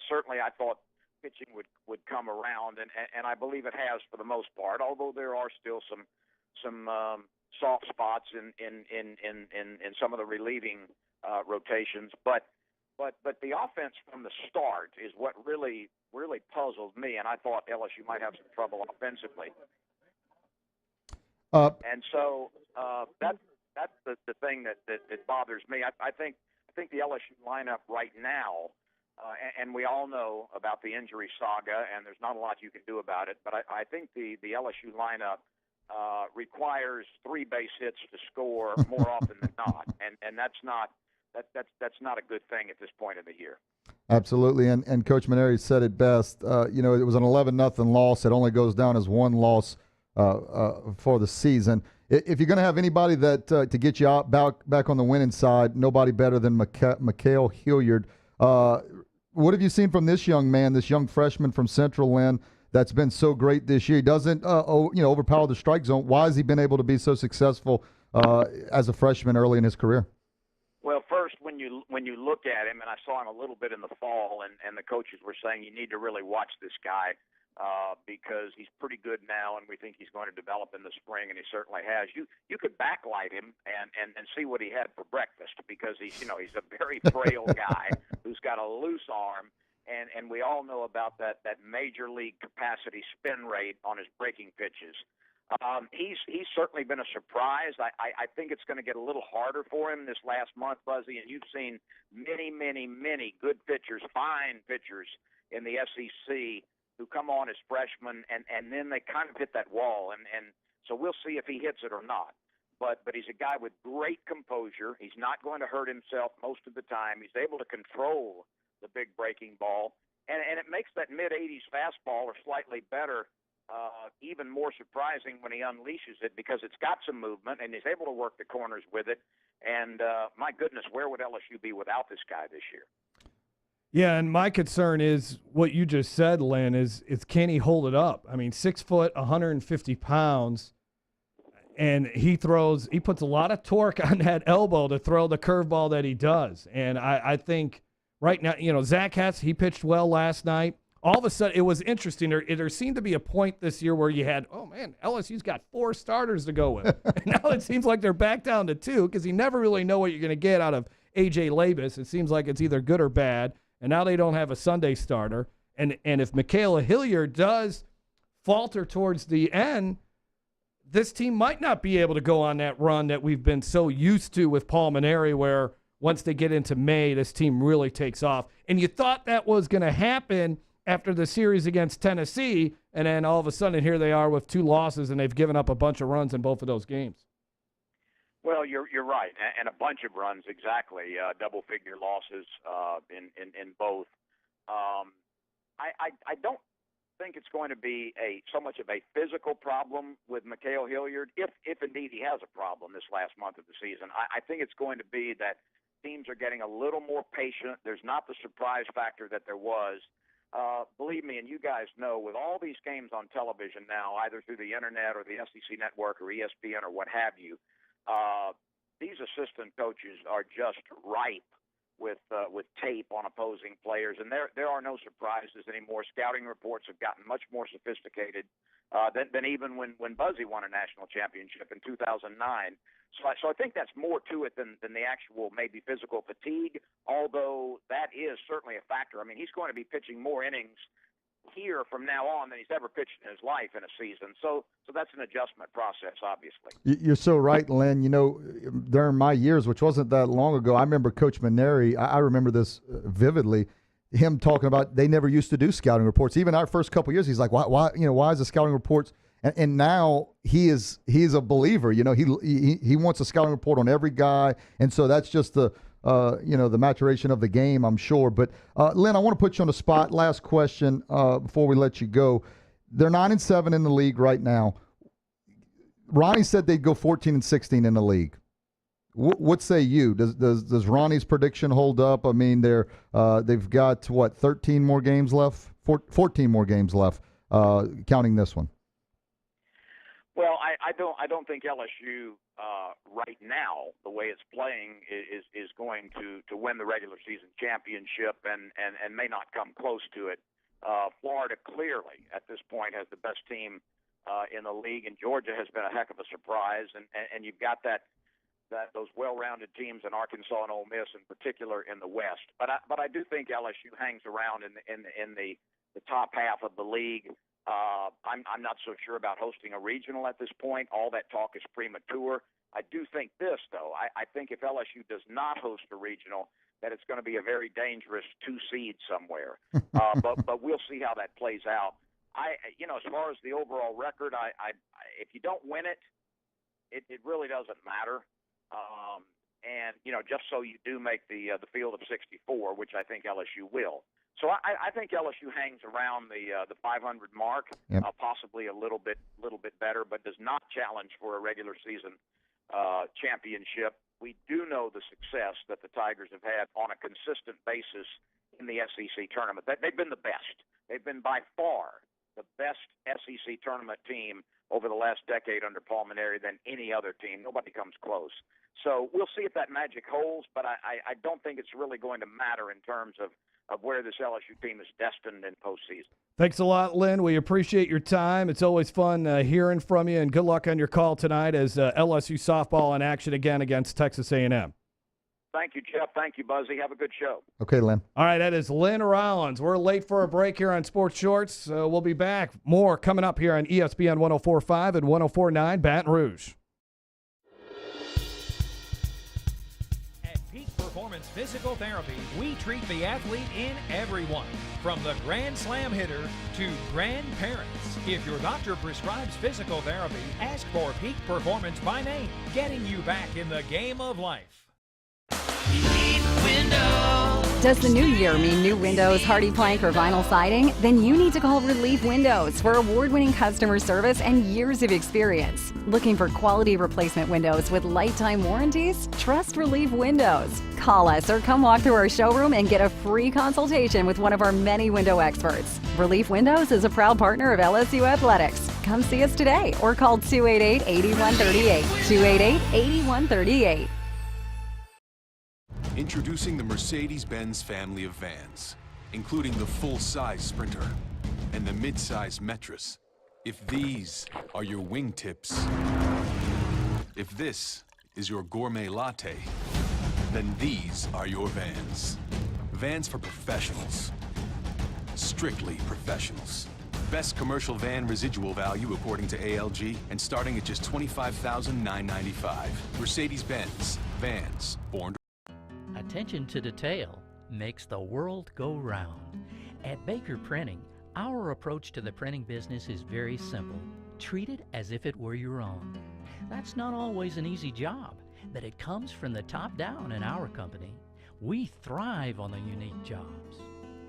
P: certainly I thought pitching would come around, and I believe it has for the most part. Although there are still some soft spots in some of the relieving rotations, but the offense from the start is what really puzzled me, and I thought LSU might have some trouble offensively. And so that's the thing that bothers me. I think the LSU lineup right now, and we all know about the injury saga, and there's not a lot you can do about it, but I think the LSU lineup requires 3 base hits to score more often than not, and that's not a good thing at this point of the year.
C: Absolutely, and Coach Mainieri said it best. It was an 11-0 loss. It only goes down as one loss for the season. If you're going to have anybody that to get you out back on the winning side, nobody better than Mikael Hilliard. What have you seen from this young man, this young freshman from Central Lynn that's been so great this year? He doesn't overpower the strike zone. Why has he been able to be so successful as a freshman early in his career?
P: Well, first, when you look at him, and I saw him a little bit in the fall, and the coaches were saying you need to really watch this guy because he's pretty good now, and we think he's going to develop in the spring, and he certainly has. You could backlight him and see what he had for breakfast because he's a very frail guy who's got a loose arm, and we all know about that major league capacity spin rate on his breaking pitches. He's certainly been a surprise. I think it's going to get a little harder for him this last month, Buzzy, and you've seen many, many, many good pitchers, fine pitchers in the SEC who come on as freshmen, and then they kind of hit that wall, and so we'll see if he hits it or not. But he's a guy with great composure. He's not going to hurt himself most of the time. He's able to control the big breaking ball, and it makes that mid-80s fastball or slightly better even more surprising when he unleashes it because it's got some movement and he's able to work the corners with it. And my goodness, where would LSU be without this guy this year?
G: Yeah, and my concern is what you just said, Lynn, is can he hold it up? I mean, 6 foot, 150 pounds, and he puts a lot of torque on that elbow to throw the curveball that he does. And I think right now, Zach Hess, he pitched well last night. All of a sudden, it was interesting. There seemed to be a point this year where you had, oh, man, LSU's got 4 starters to go with. And now it seems like they're back down to 2 because you never really know what you're going to get out of A.J. Labus. It seems like it's either good or bad. And now they don't have a Sunday starter. And if Mikael Hilliard does falter towards the end, this team might not be able to go on that run that we've been so used to with Paul Mainieri where once they get into May, this team really takes off. And you thought that was going to happen after the series against Tennessee, and then all of a sudden here they are with 2 losses, and they've given up a bunch of runs in both of those games.
P: Well, you're right, and a bunch of runs, exactly, double-figure losses in both. I don't think it's going to be so much of a physical problem with Mikael Hilliard, if indeed he has a problem this last month of the season. I think it's going to be that teams are getting a little more patient. There's not the surprise factor that there was. Believe me, and you guys know, with all these games on television now, either through the internet or the SEC Network or ESPN or what have you, these assistant coaches are just ripe with tape on opposing players, and there are no surprises anymore. Scouting reports have gotten much more sophisticated than even when Buzzy won a national championship in 2009. So I think that's more to it than the actual maybe physical fatigue, although that is certainly a factor. I mean, he's going to be pitching more innings here from now on than he's ever pitched in his life in a season. So that's an adjustment process, obviously.
C: You're so right, Lynn. You know, during my years, which wasn't that long ago, I remember Coach Maneri. I remember this vividly. Him talking about they never used to do scouting reports. Even our first couple of years, he's like, why is the scouting reports? And now he's a believer. You know, he wants a scouting report on every guy, and so that's just the the maturation of the game, I'm sure. But Lynn, I want to put you on the spot. Last question before we let you go. They're 9-7 in the league right now. Ronnie said they'd go 14-16 in the league. What say you? Does Ronnie's prediction hold up? I mean, they've got 13 more games left, 14 more games left, counting this one.
P: Well, I don't think LSU right now, the way it's playing, is going to win the regular season championship and may not come close to it. Florida clearly at this point has the best team in the league, and Georgia has been a heck of a surprise. And you've got those well-rounded teams in Arkansas and Ole Miss in particular in the West. But I do think LSU hangs around in the top half of the league. I'm not so sure about hosting a regional at this point. All that talk is premature. I do think this, though. I think if LSU does not host a regional, that it's going to be a very dangerous 2 seed somewhere. But we'll see how that plays out. As far as the overall record, if you don't win it really doesn't matter. And just so you do make the field of 64, which I think LSU will. So I think LSU hangs around the 500 mark, yep. Possibly a little bit better, but does not challenge for a regular season championship. We do know the success that the Tigers have had on a consistent basis in the SEC tournament. They've been the best. They've been by far the best SEC tournament team over the last decade under Paul Maneri than any other team. Nobody comes close. So we'll see if that magic holds, but I don't think it's really going to matter in terms of where this LSU team is destined in postseason.
G: Thanks a lot, Lynn. We appreciate your time. It's always fun hearing from you, and good luck on your call tonight as LSU softball in action again against Texas A&M.
P: Thank you, Jeff. Thank you, Buzzy. Have a good show.
C: Okay, Lynn.
G: All right, that is Lynn Rollins. We're late for a break here on Sports Shorts. We'll be back. More coming up here on ESPN 104.5 and 104.9 Baton Rouge.
Q: Performance Physical Therapy, we treat the athlete in everyone, from the Grand Slam hitter to grandparents. If your doctor prescribes physical therapy, ask for Peak Performance by name, getting you back in the game of life.
E: Does the new year mean new windows, hardy plank, or vinyl siding? Then you need to call Relief Windows for award-winning customer service and years of experience. Looking for quality replacement windows with lifetime warranties? Trust Relief Windows. Call us or come walk through our showroom and get a free consultation with one of our many window experts. Relief Windows is a proud partner of LSU Athletics. Come see us today or call 288-8138. 288-8138.
N: Introducing the Mercedes-Benz family of vans, including the full-size Sprinter and the mid-size Metris. If these are your wingtips, if this is your gourmet latte, then these are your vans. Vans for professionals. Strictly professionals. Best commercial van residual value according to ALG, and starting at just $25,995. Mercedes-Benz. Vans. Born to...
F: Attention to detail makes the world go round. At Baker Printing, our approach to the printing business is very simple. Treat it as if it were your own. That's not always an easy job, but it comes from the top down in our company. We thrive on the unique jobs.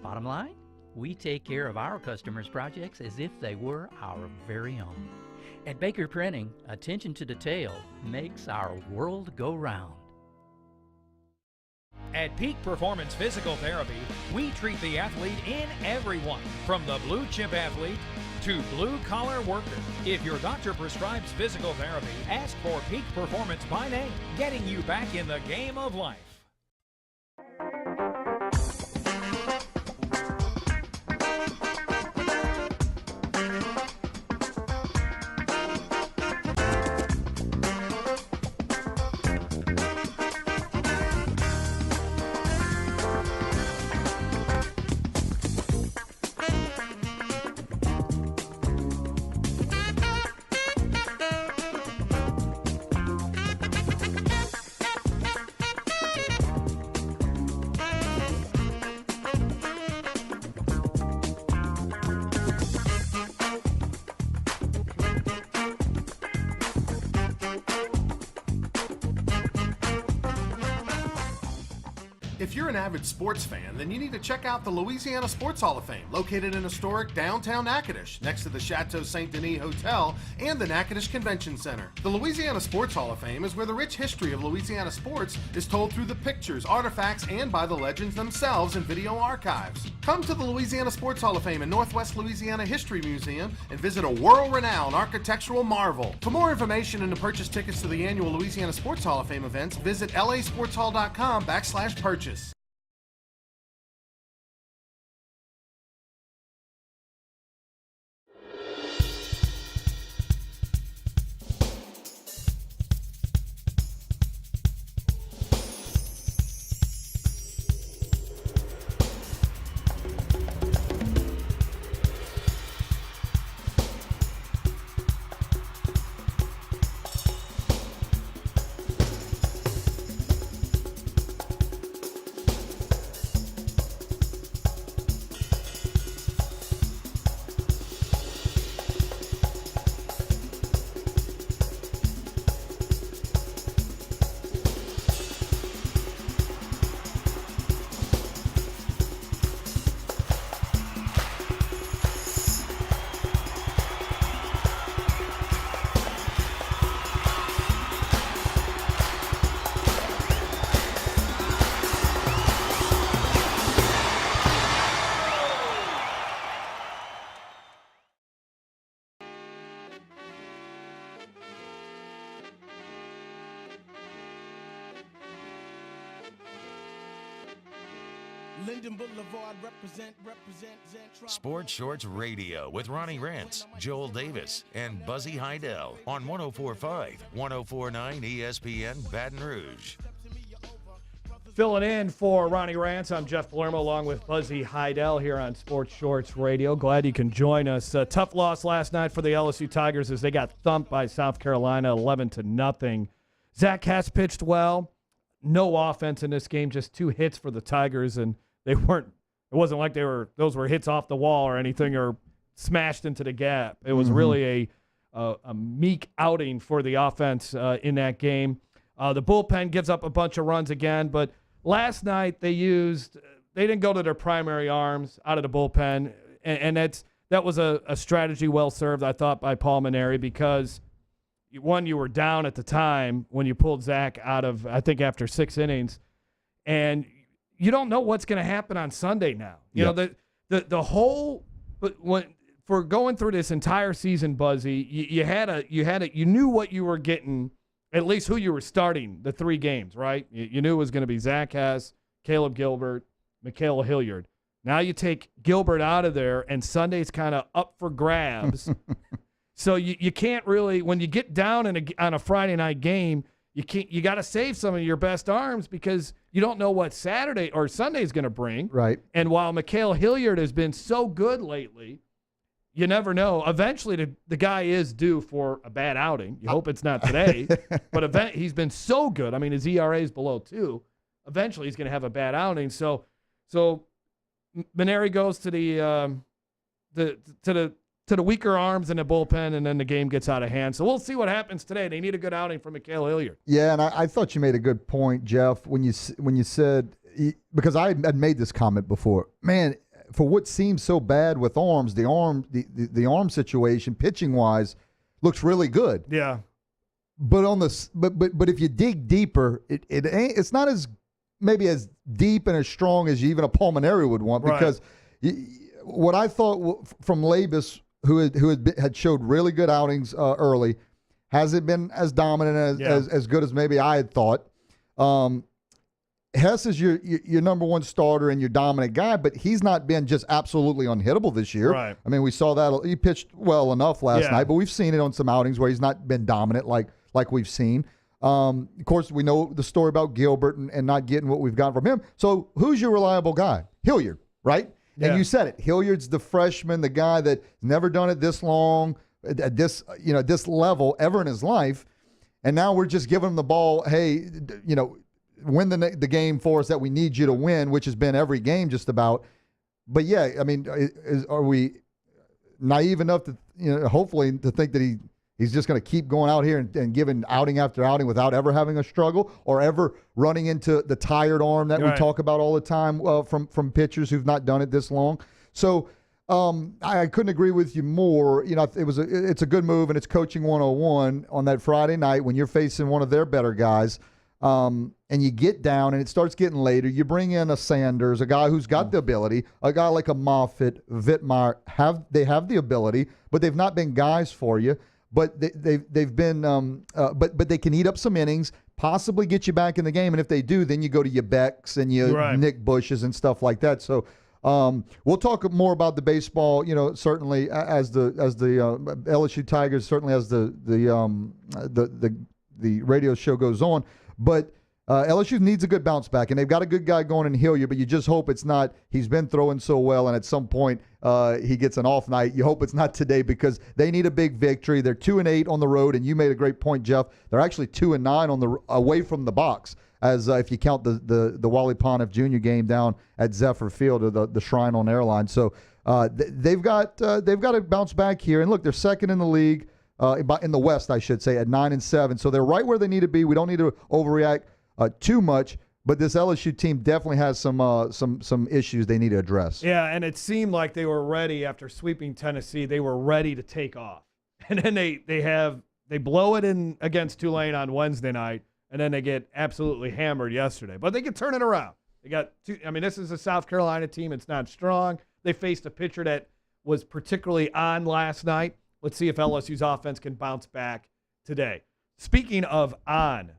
F: Bottom line, we take care of our customers' projects as if they were our very own. At Baker Printing, attention to detail makes our world go round.
Q: At Peak Performance Physical Therapy, we treat the athlete in everyone, from the blue chip athlete to blue collar worker. If your doctor prescribes physical therapy, ask for Peak Performance by name, getting you back in the game of life.
D: If you're an avid sports fan, then you need to check out the Louisiana Sports Hall of Fame, located in historic downtown Natchitoches, next to the Chateau St. Denis Hotel and the Natchitoches Convention Center. The Louisiana Sports Hall of Fame is where the rich history of Louisiana sports is told through the pictures, artifacts, and by the legends themselves in video archives. Come to the Louisiana Sports Hall of Fame and Northwest Louisiana History Museum and visit a world-renowned architectural marvel. For more information and to purchase tickets to the annual Louisiana Sports Hall of Fame events, visit lasportshall.com/purchase.
R: Linden Boulevard, represent.
A: Sports Shorts Radio with Ronnie Rentz, Joel Davis, and Buzzy Heidel on 104.5, 104.9 ESPN Baton Rouge.
G: Filling in for Ronnie Rantz, I'm Jeff Palermo along with Buzzy Heidel here on Sports Shorts Radio. Glad you can join us. Tough loss last night for the LSU Tigers as they got thumped by South Carolina 11-0. Zach Cass pitched well. No offense in this game, just 2 hits for the Tigers, and it wasn't like those were hits off the wall or anything or smashed into the gap. It was really a meek outing for the offense in that game. The bullpen gives up a bunch of runs again, but last night they didn't go to their primary arms out of the bullpen, and that was a strategy well served, I thought, by Paul Mainieri, because one, you were down at the time when you pulled Zach out of, I think, after 6 innings, and you don't know what's going to happen on Sunday now. You know, the whole, for going through this entire season, Buzzy, you knew what you were getting, at least who you were starting the 3 games, right? You knew it was going to be Zach Hess, Caleb Gilbert, Mikael Hilliard. Now you take Gilbert out of there, and Sunday's kind of up for grabs. So you can't really, when you get down on a Friday night game, you got to save some of your best arms because you don't know what Saturday or Sunday is going to bring.
C: Right.
G: And while Mikael Hilliard has been so good lately, you never know. Eventually, the guy is due for a bad outing. You hope it's not today, but he's been so good. I mean, his ERA is below 2. Eventually, he's going to have a bad outing. So Mainieri goes to the weaker arms in the bullpen, and then the game gets out of hand. So we'll see what happens today. They need a good outing from Mikael Hilliard.
C: Yeah, and I thought you made a good point, Jeff, when you said, because I had made this comment before, man, for what seems so bad with arms, the arm situation, pitching wise, looks really good.
G: Yeah.
C: But but if you dig deeper, it's not as maybe as deep and as strong as even a Paul Mainieri would want, because what I thought from Labus, who had showed really good outings early, hasn't been as dominant as good as maybe I had thought. Hess is your number one starter and your dominant guy, but he's not been just absolutely unhittable this year.
G: Right.
C: I mean, we saw that he pitched well enough last night, but we've seen it on some outings where he's not been dominant like we've seen. Of course, we know the story about Gilbert and not getting what we've got from him. So who's your reliable guy? Hilliard, right?
G: Yeah.
C: And you said it. Hilliard's the freshman, the guy that's never done it this long, at this level ever in his life. And now we're just giving him the ball. Hey, win the game for us that we need you to win, which has been every game just about. But yeah, I mean, are we naive enough to hopefully to think that He's just going to keep going out here and giving outing after outing without ever having a struggle or ever running into the tired arm that we talk about all the time from pitchers who've not done it this long. So I couldn't agree with you more. You know, it's a good move, and it's coaching 101 on that Friday night when you're facing one of their better guys. And you get down, and it starts getting later. You bring in a Sanders, a guy who's got the ability, a guy like a Moffitt, Vittmeyer. They have the ability, but they've not been guys for you. But they've been, but they can eat up some innings, possibly get you back in the game. And if they do, then you go to your Becks and your Nick Bushes and stuff like that. So we'll talk more about the baseball. You know, certainly as the LSU Tigers, certainly as the radio show goes on. But LSU needs a good bounce back, and they've got a good guy going in Hilliard, but you just hope it's not he's been throwing so well, and at some point he gets an off night. You hope it's not today because they need a big victory. They're 2-8 on the road, and you made a great point, Jeff. They're actually 2-9 on the away from the box, as if you count the Wally Pontiff Jr. game down at Zephyr Field or the Shrine on Airline. So they've got to bounce back here, and look, they're second in the league. In the West, I should say, at 9-7. So they're right where they need to be. We don't need to overreact too much, but this LSU team definitely has some issues they need to address.
G: Yeah, and it seemed like they were ready after sweeping Tennessee. They were ready to take off, and then they blow it in against Tulane on Wednesday night, and then they get absolutely hammered yesterday. But they can turn it around. They got this is a South Carolina team. It's not strong. They faced a pitcher that was particularly on last night. Let's see if LSU's offense can bounce back today. Speaking of on,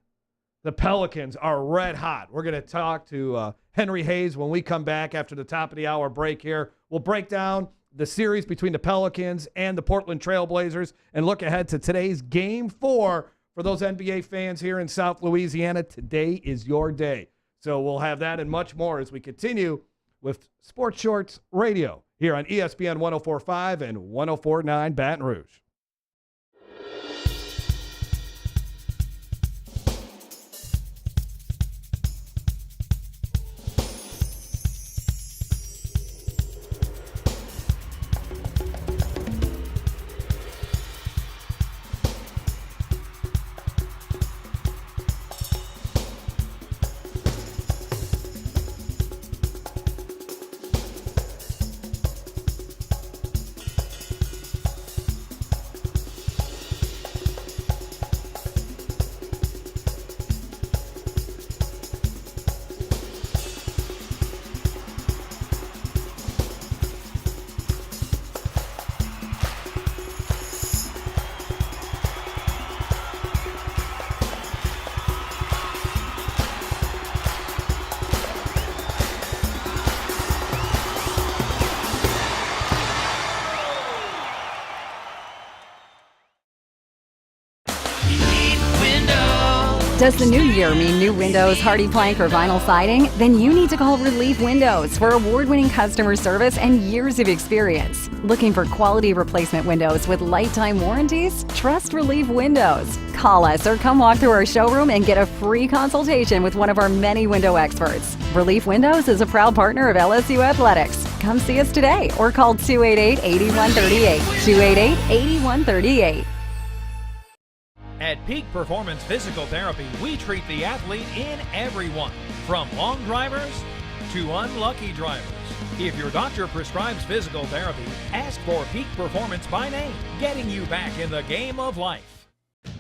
G: the Pelicans are red hot. We're going to talk to Henry Hayes when we come back after the top of the hour break here. We'll break down the series between the Pelicans and the Portland Trail Blazers and look ahead to today's Game 4 for those NBA fans here in South Louisiana. Today is your day. So we'll have that and much more as we continue with Sports Shorts Radio here on ESPN 104.5 and 104.9 Baton Rouge.
E: Does the new year mean new windows, hardy plank, or vinyl siding? Then you need to call Relief Windows for award-winning customer service and years of experience. Looking for quality replacement windows with lifetime warranties? Trust Relief Windows. Call us or come walk through our showroom and get a free consultation with one of our many window experts. Relief Windows is a proud partner of LSU Athletics. Come see us today or call 288-8138. 288-8138.
Q: At Peak Performance Physical Therapy, we treat the athlete in everyone, from long drivers to unlucky drivers. If your doctor prescribes physical therapy, ask for Peak Performance by name, getting you back in the game of life.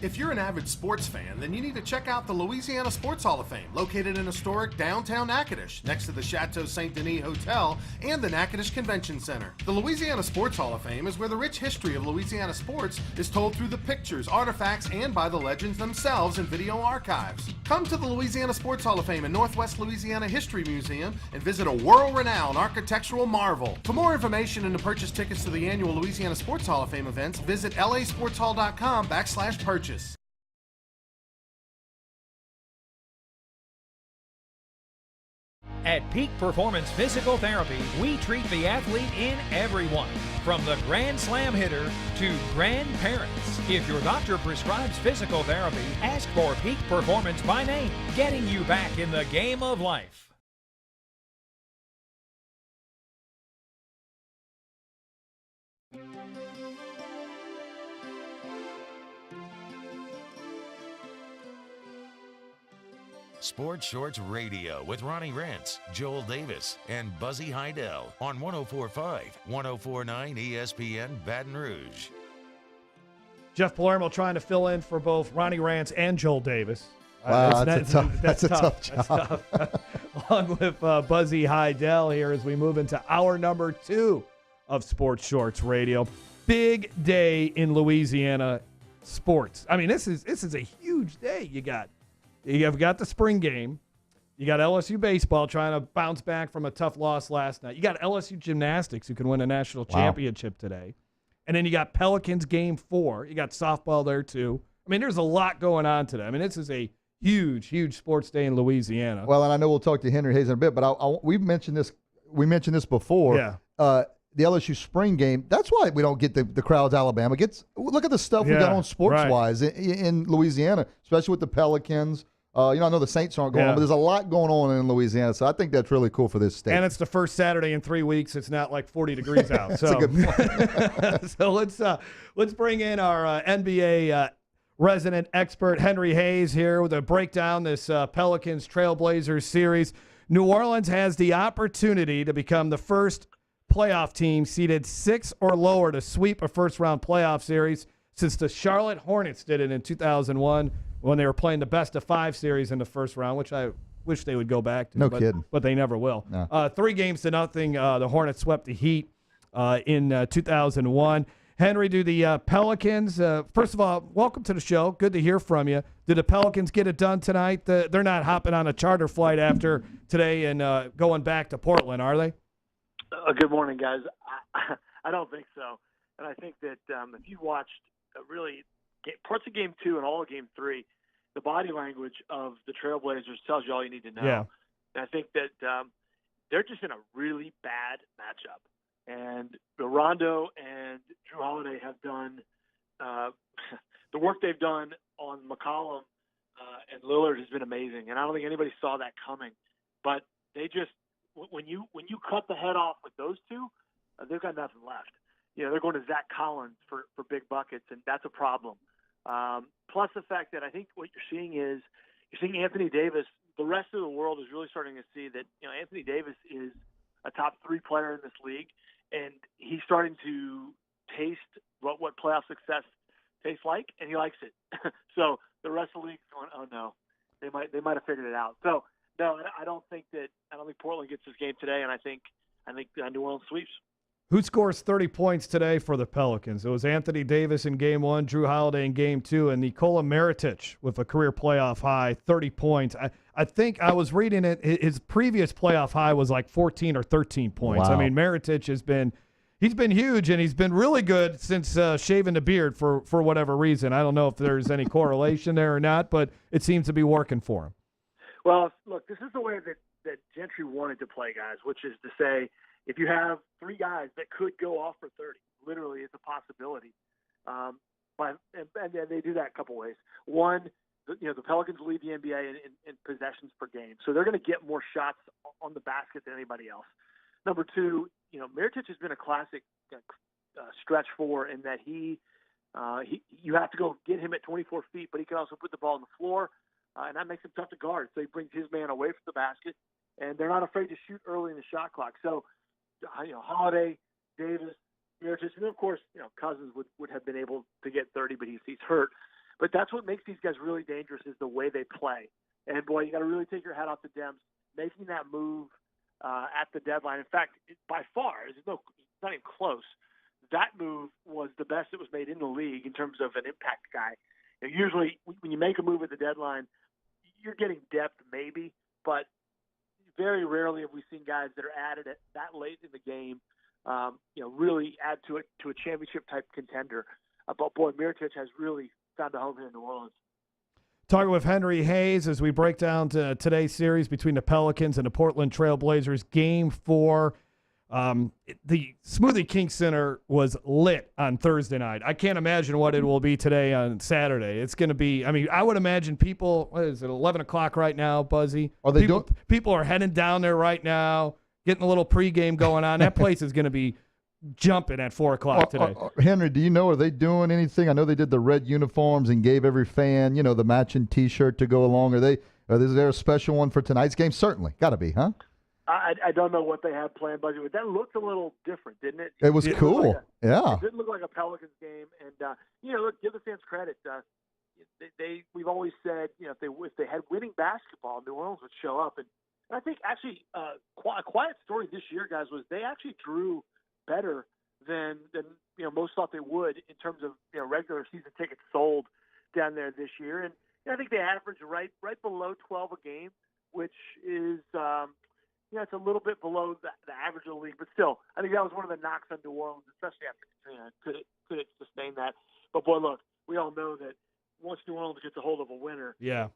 D: If you're an avid sports fan, then you need to check out the Louisiana Sports Hall of Fame, located in historic downtown Natchitoches, next to the Chateau Saint Denis Hotel and the Natchitoches Convention Center. The Louisiana Sports Hall of Fame is where the rich history of Louisiana sports is told through the pictures, artifacts, and by the legends themselves in video archives. Come to the Louisiana Sports Hall of Fame and Northwest Louisiana History Museum and visit a world-renowned architectural marvel. For more information and to purchase tickets to the annual Louisiana Sports Hall of Fame events, visit lasportshall.com/purchase.
Q: At Peak Performance Physical Therapy, we treat the athlete in everyone, from the Grand Slam hitter to grandparents. If your doctor prescribes physical therapy, ask for Peak Performance by name, getting you back in the game of life.
A: Sports Shorts Radio with Ronnie Rentz, Joel Davis, and Buzzy Heidel on 104.5, 104.9 ESPN Baton Rouge.
G: Jeff Palermo trying to fill in for both Ronnie Rantz and Joel Davis.
C: Wow, that's a tough job.
G: That's tough. Along with Buzzy Heidel here as we move into hour number 2 of Sports Shorts Radio. Big day in Louisiana sports. I mean, this is a huge day. You've got the spring game. You got LSU baseball trying to bounce back from a tough loss last night. You got LSU gymnastics who can win a national championship today. And then you got Pelicans game 4. You got softball there too. I mean, there's a lot going on today. I mean, this is a huge, huge sports day in Louisiana.
C: Well, and I know we'll talk to Henry Hayes in a bit, but we mentioned this before.
G: Yeah.
C: The LSU spring game. That's why we don't get the crowds Alabama gets. Look at the stuff we got on sports-wise in Louisiana, especially with the Pelicans. I know the Saints aren't going on, but there's a lot going on in Louisiana, so I think that's really cool for this state.
G: And it's the first Saturday in 3 weeks. It's not like 40 degrees out. So,
C: that's a good point.
G: So let's bring in our NBA resident expert Henry Hayes here to break down this Pelicans Trailblazers series. New Orleans has the opportunity to become the first playoff team seeded 6 or lower to sweep a first-round playoff series since the Charlotte Hornets did it in 2001 when they were playing the best-of-5 series in the first round, which I wish they would go back to.
C: No kidding.
G: But they never will.
C: No.
G: 3-0. The Hornets swept the Heat in 2001. Henry, do the Pelicans, first of all, welcome to the show. Good to hear from you. Did the Pelicans get it done tonight? They're not hopping on a charter flight after today and going back to Portland, are they?
S: Good morning, guys. I don't think so. And I think that if you watched really parts of Game 2 and all of Game 3, the body language of the Trailblazers tells you all you need to know.
G: Yeah.
S: And I think that they're just in a really bad matchup. And Rondo and Drew Holiday have done the work they've done on McCollum and Lillard has been amazing. And I don't think anybody saw that coming. But they just when you cut the head off with those two, they've got nothing left. They're going to Zach Collins for big buckets, and that's a problem. Plus the fact that I think what you're seeing is Anthony Davis. The rest of the world is really starting to see that Anthony Davis is a top 3 player in this league, and he's starting to taste what playoff success tastes like, and he likes it. So the rest of the league's going, oh no, they might have figured it out. So no, I don't think Portland gets this game today, and I think New Orleans sweeps.
G: Who scores 30 points today for the Pelicans? It was Anthony Davis in Game 1, Drew Holiday in Game 2, and Nikola Mirotic with a career playoff high, 30 points. I think I was reading it. His previous playoff high was like 14 or 13 points.
C: Wow.
G: I mean, Mirotic he's been huge, and he's been really good since shaving the beard for whatever reason. I don't know if there's any correlation there or not, but it seems to be working for him.
S: Well, look, this is the way that Gentry wanted to play, guys, which is to say, if you have 3 guys that could go off for 30, literally it's a possibility. And they do that a couple ways. One, the Pelicans lead the NBA in possessions per game, so they're going to get more shots on the basket than anybody else. Number 2, Mirotic has been a classic stretch 4 in that you have to go get him at 24 feet, but he can also put the ball on the floor, and that makes him tough to guard. So he brings his man away from the basket, and they're not afraid to shoot early in the shot clock. So, Holiday, Davis, Mirotic, and of course, Cousins would have been able to get 30, but he's hurt. But that's what makes these guys really dangerous is the way they play. And boy, you got to really take your hat off to Dems making that move at the deadline. In fact, by far, it's not even close. That move was the best that was made in the league in terms of an impact guy. Usually, when you make a move at the deadline, you're getting depth maybe, but very rarely have we seen guys that are added at that late in the game, really add to a championship type contender. But boy, Mirotic has really found a home here in New Orleans.
G: Talking with Henry Hayes as we break down to today's series between the Pelicans and the Portland Trailblazers, Game 4. The Smoothie King Center was lit on Thursday night. I can't imagine what it will be today on Saturday. It's going to be, I would imagine people, what is it, 11 o'clock right now, Buzzy? People are heading down there right now, getting a little pregame going on. That place is going to be jumping at 4 o'clock today.
C: Henry, do you know, are they doing anything? I know they did the red uniforms and gave every fan, the matching T-shirt to go along. Are they Is there a special one for tonight's game? Certainly. Got to be, huh?
S: I don't know what they have planned, but that looked a little different, didn't it?
C: It was cool. Yeah.
S: It didn't look like a Pelicans game, and look, give the fans credit. We've always said, if they had winning basketball, New Orleans would show up, and I think actually a quiet story this year, guys, was they actually drew better than most thought they would in terms of regular season tickets sold down there this year, and I think they averaged right below 12 a game, which is it's a little bit below the average of the league, but still, I think that was one of the knocks on New Orleans, especially after Katrina. Could it sustain that? But boy, look, we all know that once New Orleans gets a hold of a winner, it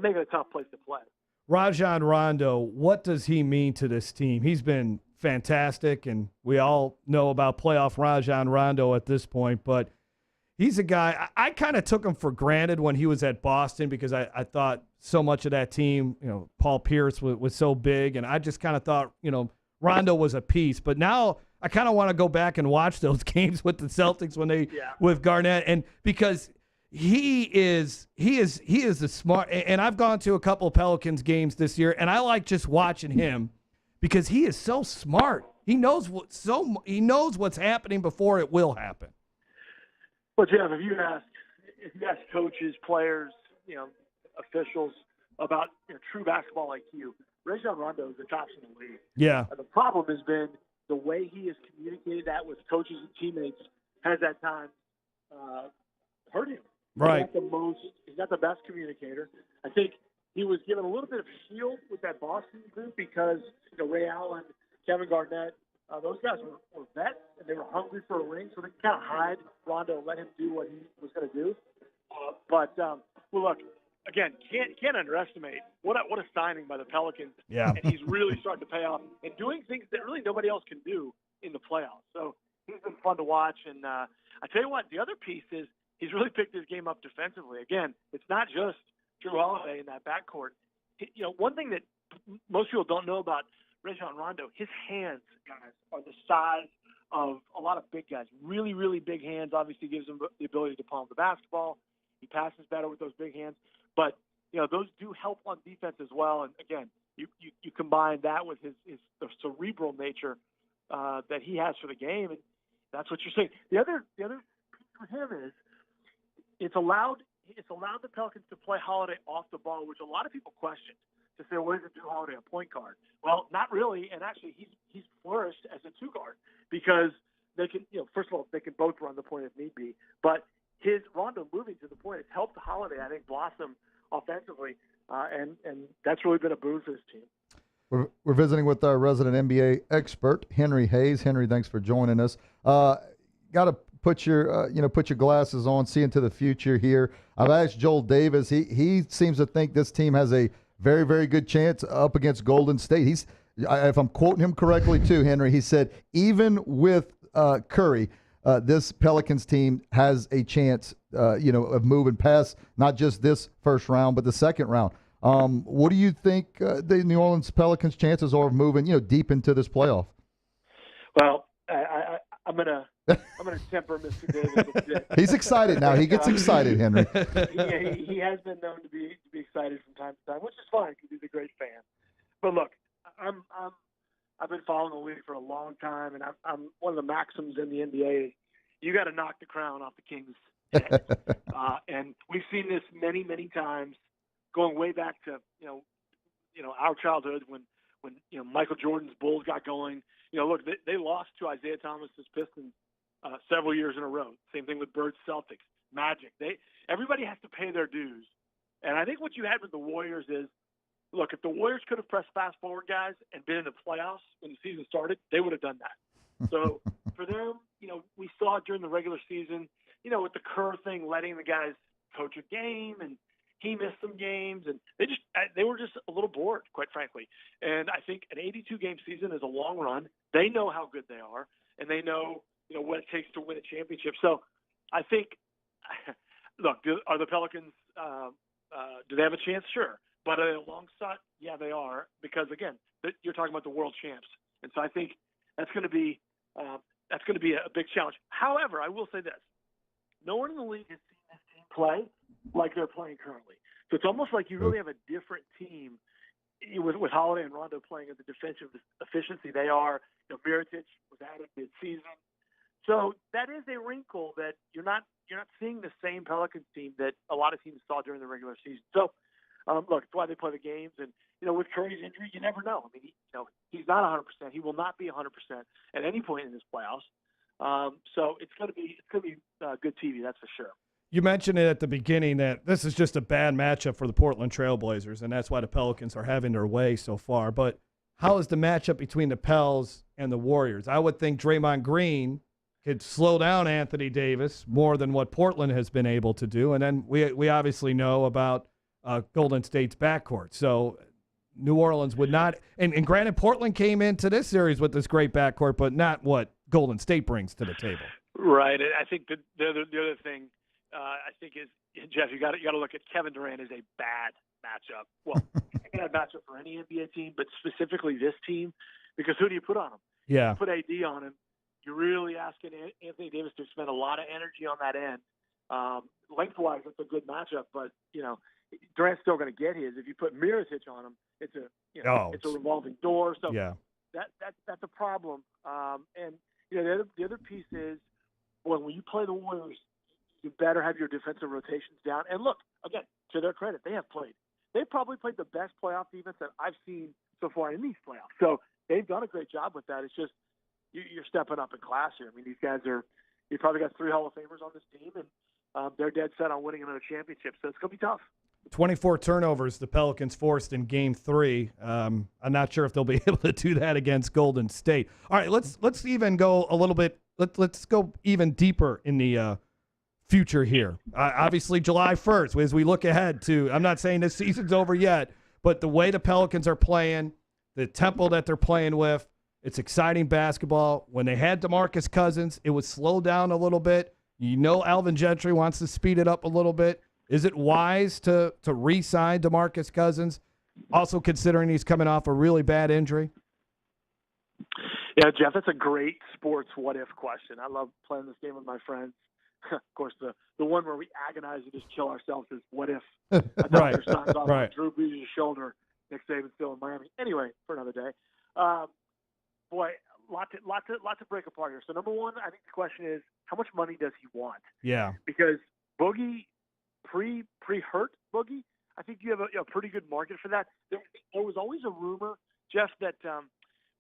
S: makes it a tough place to play.
G: Rajon Rondo, what does he mean to this team? He's been fantastic, and we all know about playoff Rajon Rondo at this point, but he's a guy, I kind of took him for granted when he was at Boston because I thought so much of that team, Paul Pierce was so big, and I just kind of thought, Rondo was a piece. But now I kind of want to go back and watch those games with the Celtics when they with Garnett, and because he is the smart, and I've gone to a couple of Pelicans games this year, and I like just watching him because he is so smart. He knows what's happening before it will happen.
S: Well, Jeff, if you ask coaches, players, officials about true basketball IQ, Rajon Rondo is the top in the league.
G: Yeah.
S: The problem has been the way he has communicated that with coaches and teammates has at times hurt him.
G: Right.
S: He's not the best communicator. I think he was given a little bit of a shield with that Boston group because Ray Allen, Kevin Garnett, those guys were vets and they were hungry for a ring, so they kind of hide Rondo and let him do what he was going to do. But look, again, can't underestimate what a signing by the Pelicans.
G: Yeah.
S: And he's really starting to pay off and doing things that really nobody else can do in the playoffs. So he's been fun to watch. And I tell you what, the other piece is he's really picked his game up defensively. Again, it's not just Drew Holiday in that backcourt. One thing that most people don't know about Rajon Rondo, his hands, guys, are the size of a lot of big guys. Really, really big hands. Obviously gives him the ability to palm the basketball. He passes better with those big hands. But, those do help on defense as well. And, again, you combine that with the cerebral nature that he has for the game, and that's what you're saying. The other piece for him is it's allowed the Pelicans to play Holiday off the ball, which a lot of people question. To say, where's the Drew Holiday a point guard? Well, not really, and actually he's flourished as a two guard because they can, first of all, they can both run the point if need be. But his Rondo moving to the point has helped Holiday, I think, blossom offensively, and that's really been a boon for this team.
C: We're visiting with our resident NBA expert, Henry Hayes. Henry, thanks for joining us. Got to put your glasses on, see into the future here. I've asked Joel Davis. He seems to think this team has a very, very good chance up against Golden State. If I'm quoting him correctly too, Henry, he said even with Curry, this Pelicans team has a chance, of moving past not just this first round, but the second round. What do you think the New Orleans Pelicans' chances are of moving, deep into this playoff?
S: Well, I'm gonna temper Mr. Davis a bit.
C: He's excited now. He gets excited, Henry.
S: He has been known to be excited from time to time, which is fine because he's a great fan. But look, I've been following the league for a long time, and I'm one of the maxims in the NBA. You got to knock the crown off the Kings' head, and we've seen this many, many times, going way back to our childhood when Michael Jordan's Bulls got going. Look, they lost to Isaiah Thomas's Pistons several years in a row. Same thing with Bird's Celtics, Magic. Everybody has to pay their dues. And I think what you had with the Warriors is, look, if the Warriors could have pressed fast forward, guys, and been in the playoffs when the season started, they would have done that. So for them, we saw it during the regular season, with the Kerr thing, letting the guys coach a game, and he missed some games, and they were just a little bored, quite frankly. And I think an 82-game season is a long run. They know how good they are, and they know, what it takes to win a championship. So I think, look, are the Pelicans, do they have a chance? Sure. But are they a long shot? Yeah, they are, because, again, you're talking about the world champs. And so I think that's going to be a big challenge. However, I will say this. No one in the league has seen this team play like they're playing currently. So it's almost like you really have a different team with Holiday and Rondo playing at the defensive efficiency they are. Mirotic was added mid-season. So that is a wrinkle that you're not seeing the same Pelicans team that a lot of teams saw during the regular season. So, look, it's why they play the games. And, with Curry's injury, you never know. I mean, he's not 100%. He will not be 100% at any point in this playoffs. So it's going to be good TV, that's for sure.
G: You mentioned it at the beginning that this is just a bad matchup for the Portland Trailblazers, and that's why the Pelicans are having their way so far. But how is the matchup between the Pels and the Warriors? I would think Draymond Green could slow down Anthony Davis more than what Portland has been able to do. And then we obviously know about Golden State's backcourt. So New Orleans would not – and granted, Portland came into this series with this great backcourt, but not what Golden State brings to the table.
S: Right. And I think the other thing I think is, Jeff, you got to look at Kevin Durant as a bad matchup. Well, a bad matchup for any NBA team, but specifically this team, because who do you put on him?
G: Yeah.
S: You put AD on him. You're really asking Anthony Davis to spend a lot of energy on that end. Lengthwise, it's a good matchup, but Durant's still going to get his. If you put Mirotic on him, it's a revolving door. So
G: yeah.
S: That's a problem. And the other piece is, when you play the Warriors, you better have your defensive rotations down. And look, again, to their credit, they've probably played the best playoff defense that I've seen so far in these playoffs. So they've done a great job with that. It's just you're stepping up in class here. I mean, these guys you probably got 3 Hall of Famers on this team, and they're dead set on winning another championship. So it's going to be tough.
G: 24 turnovers the Pelicans forced in Game 3. I'm not sure if they'll be able to do that against Golden State. All right, let's even go a little bit. Let's go even deeper in the future here. Obviously, July 1st, as we look ahead to, I'm not saying this season's over yet, but the way the Pelicans are playing, the tempo that they're playing with, it's exciting basketball. When they had DeMarcus Cousins, it was slowed down a little bit. Alvin Gentry wants to speed it up a little bit. Is it wise to re-sign DeMarcus Cousins, also considering he's coming off a really bad injury?
S: Yeah, Jeff, that's a great sports what-if question. I love playing this game with my friends. Of course, the one where we agonize and just kill ourselves is what if
G: right.
S: signs off
G: right.
S: Drew Brees' shoulder, Nick Saban's still in Miami. Anyway, for another day. Boy, lot to break apart here. So number one, I think the question is, how much money does he want?
G: Yeah.
S: Because Boogie, pre-hurt Boogie, I think you have a pretty good market for that. There was always a rumor, Jeff, that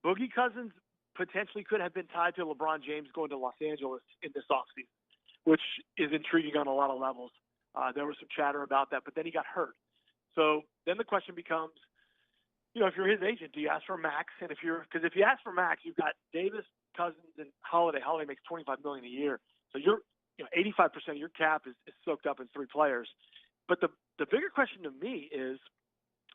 S: Boogie Cousins potentially could have been tied to LeBron James going to Los Angeles in this offseason, which is intriguing on a lot of levels. There was some chatter about that, but then he got hurt. So then the question becomes, if you're his agent, do you ask for max? And if you ask for max, you've got Davis, Cousins, and Holiday. Holiday makes $25 million a year, so you're 85% of your cap is soaked up in 3 players. But the bigger question to me is,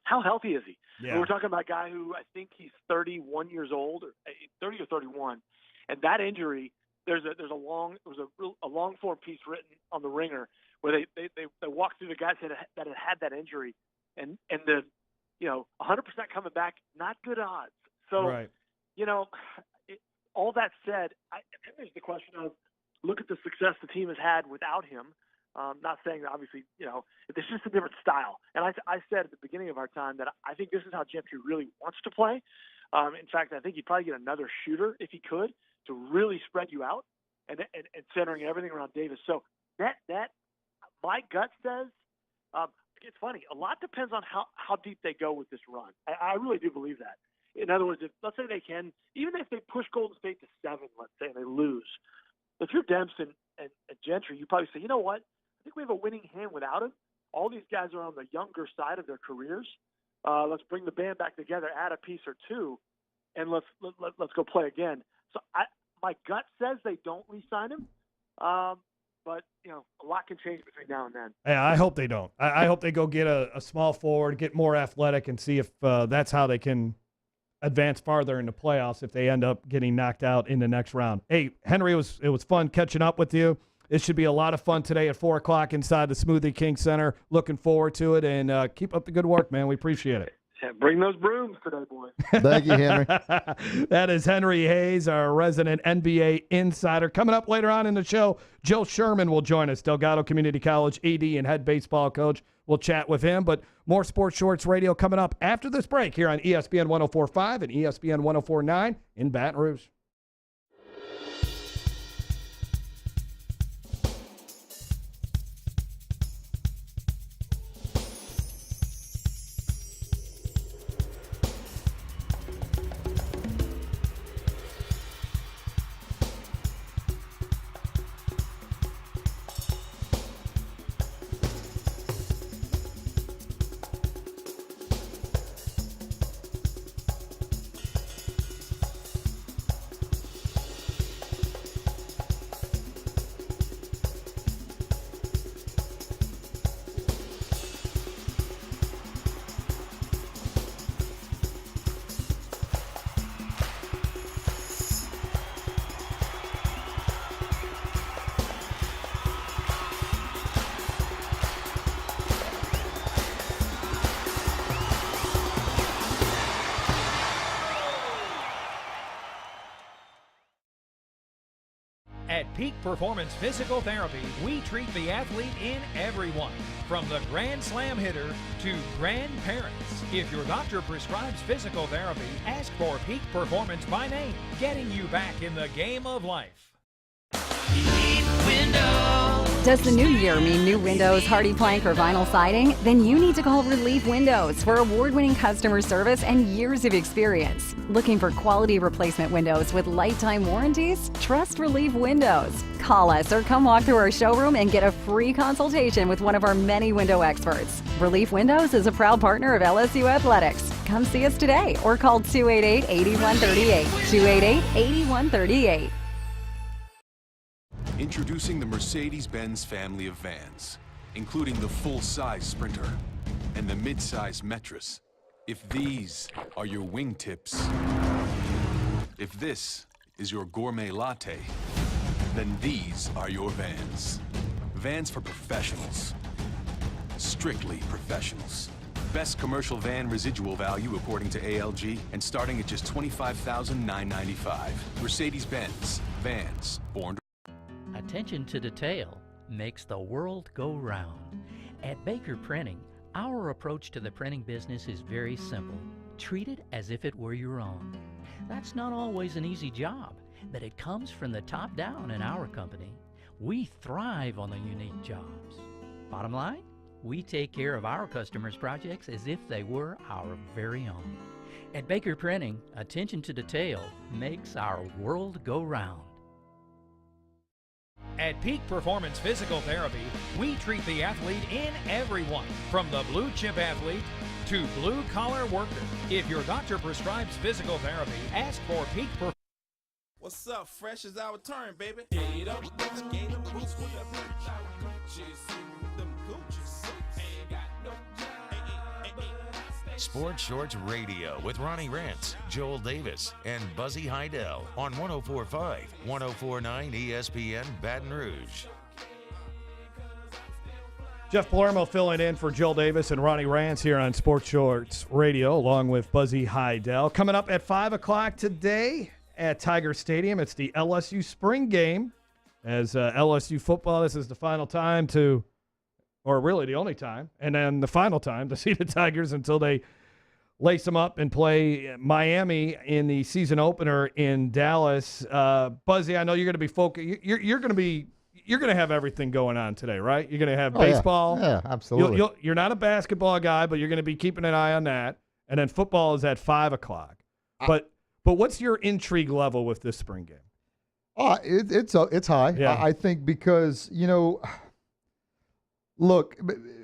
S: how healthy is he?
G: Yeah.
S: We're talking about a guy who I think he's 31 years old, or 30 or 31, and that injury. There's a long form piece written on the Ringer where they walk through the guys that had that injury, and the 100% coming back, not good odds. So
G: right.
S: All that said, there's the question of, look at the success the team has had without him. Not saying that obviously, it's just a different style. And I said at the beginning of our time that I think this is how Gentry really wants to play. In fact, I think he'd probably get another shooter if he could, to really spread you out and centering everything around Davis. So that my gut says, it's funny, a lot depends on how deep they go with this run. I really do believe that. In other words, let's say they can, even if they push Golden State to 7, let's say, and they lose, if you're Dempson and Gentry, you probably say, you know what, I think we have a winning hand without him. All these guys are on the younger side of their careers. Let's bring the band back together, add a piece or two, and let's go play again. So my gut says they don't re-sign him, but a lot can change between now and then.
G: Yeah, I hope they don't. I hope they go get a small forward, get more athletic, and see if that's how they can advance farther in the playoffs if they end up getting knocked out in the next round. Hey, Henry, it was fun catching up with you. It should be a lot of fun today at 4 o'clock inside the Smoothie King Center. Looking forward to it, and keep up the good work, man. We appreciate it.
S: Bring those brooms today, boys.
C: Thank you, Henry.
G: That is Henry Hayes, our resident NBA insider. Coming up later on in the show, Joe Sherman will join us, Delgado Community College AD and head baseball coach. We'll chat with him, but more Sports Shorts Radio coming up after this break here on ESPN 104.5 and ESPN 104.9 in Baton Rouge.
Q: At Peak Performance Physical Therapy, we treat the athlete in everyone, from the Grand Slam hitter to grandparents. If your doctor prescribes physical therapy, ask for Peak Performance by name, getting you back in the game of life.
E: Does the new year mean new windows, hardy plank, or vinyl siding? Then you need to call Relief Windows for award-winning customer service and years of experience. Looking for quality replacement windows with lifetime warranties? Trust Relief Windows. Call us or come walk through our showroom and get a free consultation with one of our many window experts. Relief Windows is a proud partner of LSU Athletics. Come see us today or call 288-8138. 288-8138.
N: Introducing the Mercedes-Benz family of vans, including the full-size Sprinter and the mid-size Metris. If these are your wingtips, if this is your gourmet latte, then these are your vans. Vans for professionals. Strictly professionals. Best commercial van residual value according to ALG, and starting at just $25,995. Mercedes-Benz. Vans. Born to...
F: Attention to detail makes the world go round. At Baker Printing, our approach to the printing business is very simple. Treat it as if it were your own. That's not always an easy job, but it comes from the top down in our company. We thrive on the unique jobs. Bottom line, we take care of our customers' projects as if they were our very own. At Baker Printing, attention to detail makes our world go round.
Q: At Peak Performance Physical Therapy, we treat the athlete in everyone, from the blue chip athlete to blue collar worker. If your doctor prescribes physical therapy, ask for Peak Performance.
R: What's up? Fresh is our turn, baby. Get up, skate them boots with the bitch out. Them Gucci's. Ain't got no job.
A: Sports Shorts Radio with Ronnie Rance, Joel Davis, and Buzzy Heidel on 104.5, 104.9 ESPN Baton Rouge.
G: Jeff Palermo filling in for Joel Davis and Ronnie Rance here on Sports Shorts Radio, along with Buzzy Heidel. Coming up at 5 o'clock today at Tiger Stadium, it's the LSU spring game. As LSU football, this is the final time to, or really the only time, and then the final time to see the Tigers until they lace them up and play Miami in the season opener in Dallas. Buzzy, I know you're going to be focused. You're going to have everything going on today, right? You're going to have baseball.
C: Yeah, absolutely.
G: You're not a basketball guy, but you're going to be keeping an eye on that. And then football is at 5 o'clock. But what's your intrigue level with this spring game?
C: It's high.
G: Yeah.
C: I think because, look,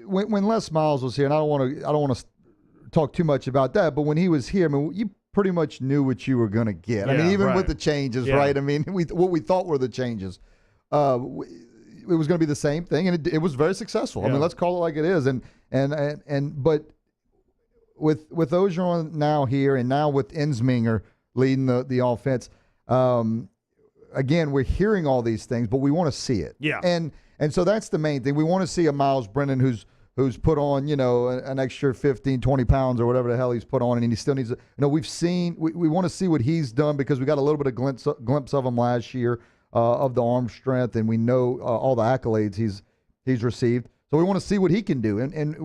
C: when Les Miles was here, and I don't want to talk too much about that, but when he was here, I mean, you pretty much knew what you were going to get.
G: Yeah,
C: I mean, even
G: right.
C: with the changes, right? I mean, what we thought were the changes, it was going to be the same thing, and it was very successful. I mean, let's call it like it is. But with Ogeron now here, and now with Ensminger leading the offense, again, we're hearing all these things, but we want to see it.
G: Yeah.
C: And so that's the main thing. We want to see a Miles Brennan who's who's put on, an extra 15, 20 pounds or whatever the hell he's put on, and he still needs to, we want to see what he's done because we got a little bit of glimpse of him last year of the arm strength, and we know all the accolades he's received. So we want to see what he can do, and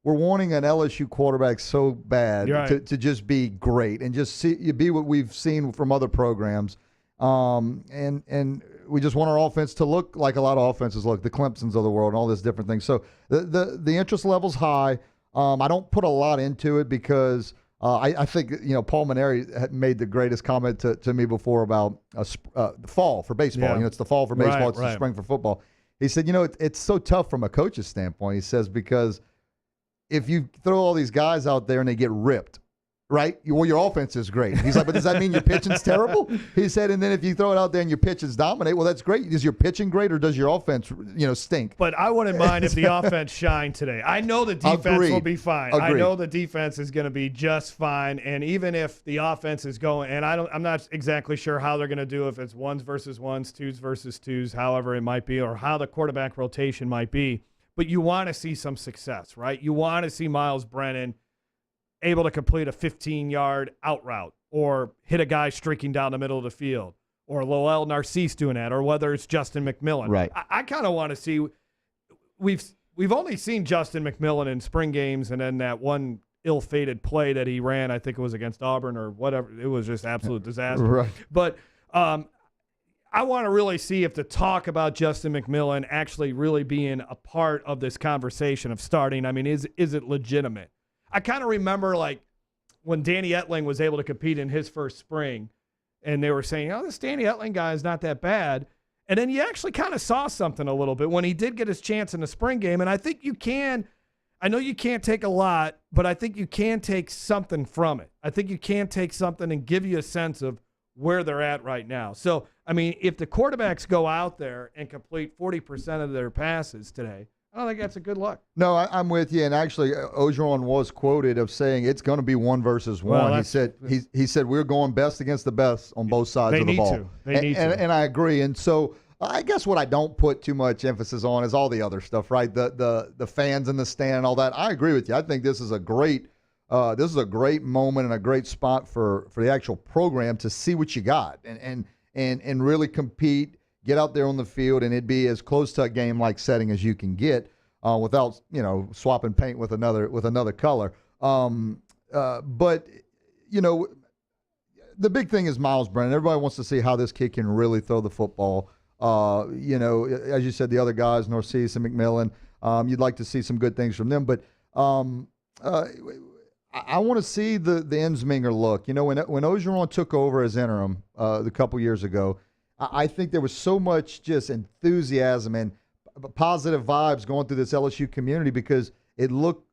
C: we're wanting an LSU quarterback so bad to just be great and just be what we've seen from other programs, and we just want our offense to look like a lot of offenses look, the Clemsons of the world and all this different things. So the interest level's high. I don't put a lot into it because I think Paul Maneri had made the greatest comment to me before about the fall for baseball. It's the fall for baseball, it's the spring for football. He said, it's so tough from a coach's standpoint. He says because if you throw all these guys out there and they get ripped, right? Well, your offense is great. He's like, but does that mean your pitching's terrible? He said, and then if you throw it out there and your pitches dominate, well, that's great. Is your pitching great or does your offense, stink?
G: But I wouldn't mind if the offense shined today. I know the defense will be fine.
C: Agreed.
G: I know the defense is going to be just fine. And even if the offense is going, and I'm not exactly sure how they're going to do if it's ones versus ones, twos versus twos, however it might be, or how the quarterback rotation might be. But you want to see some success, right? You want to see Miles Brennan able to complete a 15-yard out route or hit a guy streaking down the middle of the field, or Lowell Narcisse doing that, or whether it's Justin McMillan.
C: Right.
G: I kind of want to see – we've only seen Justin McMillan in spring games and then that one ill-fated play that he ran, I think it was against Auburn or whatever. It was just absolute disaster.
C: Right.
G: But I want to really see if the talk about Justin McMillan actually really being a part of this conversation of starting, I mean, is it legitimate? I kind of remember like when Danny Etling was able to compete in his first spring and they were saying, this Danny Etling guy is not that bad. And then you actually kind of saw something a little bit when he did get his chance in the spring game. And I think I know you can't take a lot, but I think you can take something from it. I think you can take something and give you a sense of where they're at right now. So, I mean, if the quarterbacks go out there and complete 40% of their passes today, I don't think that's a good look.
C: No, I'm with you. And actually, Ogeron was quoted of saying it's going to be 1 versus 1.
G: Well,
C: he said we're going best against the best on both sides of the ball.
G: They need to.
C: And I agree. And so I guess what I don't put too much emphasis on is all the other stuff, right? The fans in the stand and all that. I agree with you. I think this is a great moment and a great spot for the actual program to see what you got and really compete. Get out there on the field, and it'd be as close to a game-like setting as you can get without, swapping paint with another color. But the big thing is Miles Brennan. Everybody wants to see how this kid can really throw the football. As you said, the other guys, Narcisse and McMillan, you'd like to see some good things from them. But I want to see the Ensminger look. When Ogeron took over as interim a couple years ago, I think there was so much just enthusiasm and positive vibes going through this LSU community because it looked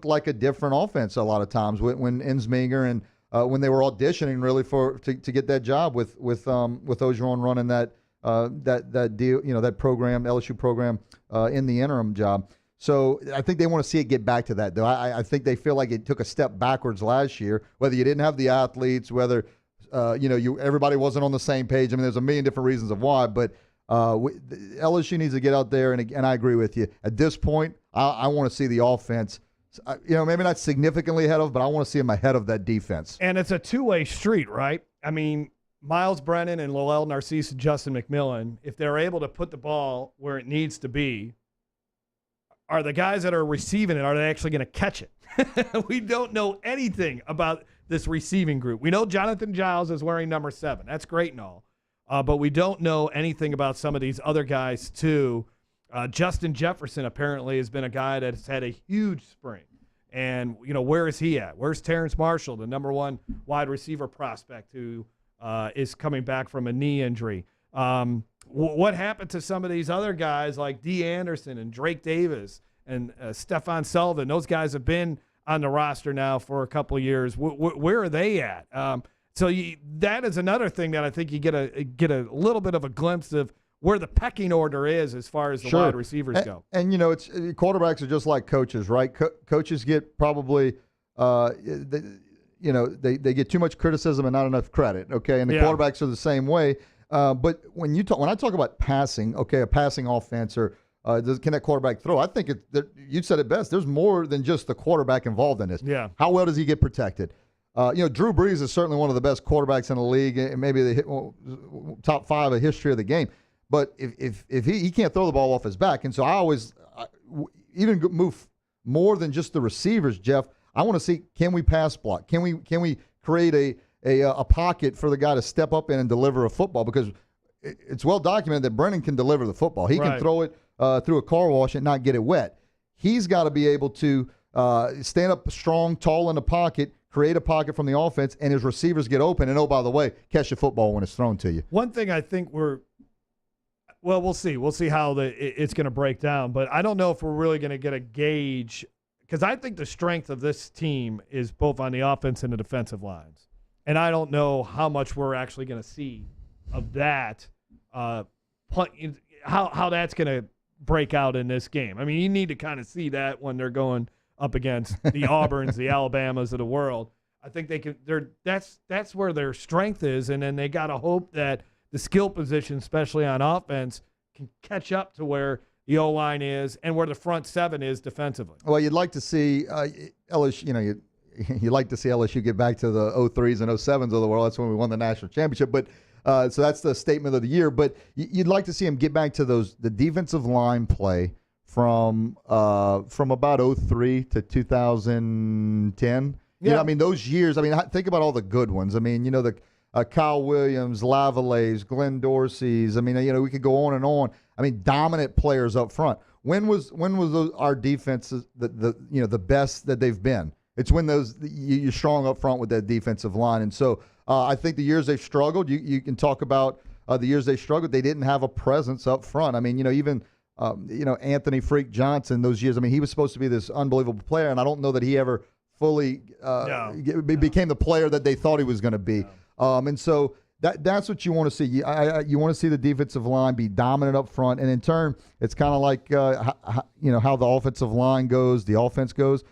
C: like a different offense a lot of times when Ensminger and when they were auditioning really to get that job with Ogeron running that deal, that program, LSU program in the interim job. So I think they want to see it get back to that, though. I think they feel like it took a step backwards last year, whether you didn't have the athletes, whether everybody wasn't on the same page. I mean, there's a million different reasons of why, but LSU needs to get out there, and I agree with you. At this point, I want to see the offense, maybe not significantly ahead of, but I want to see them ahead of that defense.
G: And it's a two-way street, right? I mean, Miles Brennan and Lowell Narcisse and Justin McMillan, if they're able to put the ball where it needs to be, are the guys that are receiving it, are they actually going to catch it? We don't know anything about this receiving group. We know Jonathan Giles is wearing number 7. That's great and all. But we don't know anything about some of these other guys, too. Justin Jefferson apparently has been a guy that's had a huge spring. And, where is he at? Where's Terrence Marshall, the number 1 wide receiver prospect who is coming back from a knee injury? What happened to some of these other guys like D. Anderson and Drake Davis and Stefan Sullivan? Those guys have been on the roster now for a couple of years. Where are they at? So that is another thing that I think you get a little bit of a glimpse of where the pecking order is as far as the wide receivers go.
C: And it's quarterbacks are just like coaches, right? Coaches get probably they get too much criticism and not enough credit. Okay, and the quarterbacks are the same way. But when I talk about passing, a passing offense or Can that quarterback throw? I think you said it best. There's more than just the quarterback involved in this.
G: Yeah.
C: How well does he get protected? Drew Brees is certainly one of the best quarterbacks in the league, and maybe the top 5 of history of the game. But if he can't throw the ball off his back, and so I always even move more than just the receivers, Jeff. I want to see, can we pass block? Can we create a pocket for the guy to step up in and deliver a football? Because it's well documented that Brennan can deliver the football. He can throw it through a car wash and not get it wet. He's got to be able to stand up strong, tall in the pocket, create a pocket from the offense, and his receivers get open. And, oh, by the way, catch the football when it's thrown to you.
G: One thing I think we'll see. We'll see how it's going to break down. But I don't know if we're really going to get a gauge, because I think the strength of this team is both on the offense and the defensive lines. And I don't know how much we're actually going to see of that, how that's going to break out in this game. I mean, you need to kind of see that when they're going up against the Auburns, the Alabamas of the world. I think they can. That's where their strength is, and then they got to hope that the skill position, especially on offense, can catch up to where the O-line is and where the front 7 is defensively.
C: Well, you'd like to see LSU. You'd like to see LSU get back to the 03s and 07s of the world. That's when we won the national championship. But so that's the statement of the year. But you'd like to see them get back to the defensive line play from about 03 to 2010.
G: Yeah.
C: I mean, those years. I mean, think about all the good ones. I mean, the Kyle Williams, Lavalley's, Glenn Dorsey's. I mean, we could go on and on. I mean, dominant players up front. When was our defenses the best that they've been? It's when you're strong up front with that defensive line. And so I think the years they've struggled, you can talk about the years they struggled. They didn't have a presence up front. I mean, even Anthony Freak Johnson, those years. I mean, he was supposed to be this unbelievable player, and I don't know that he ever fully became the player that they thought he was going to be. And so that's what you want to see. You want to see the defensive line be dominant up front, and in turn, it's kind of like how the offensive line goes, the offense goes.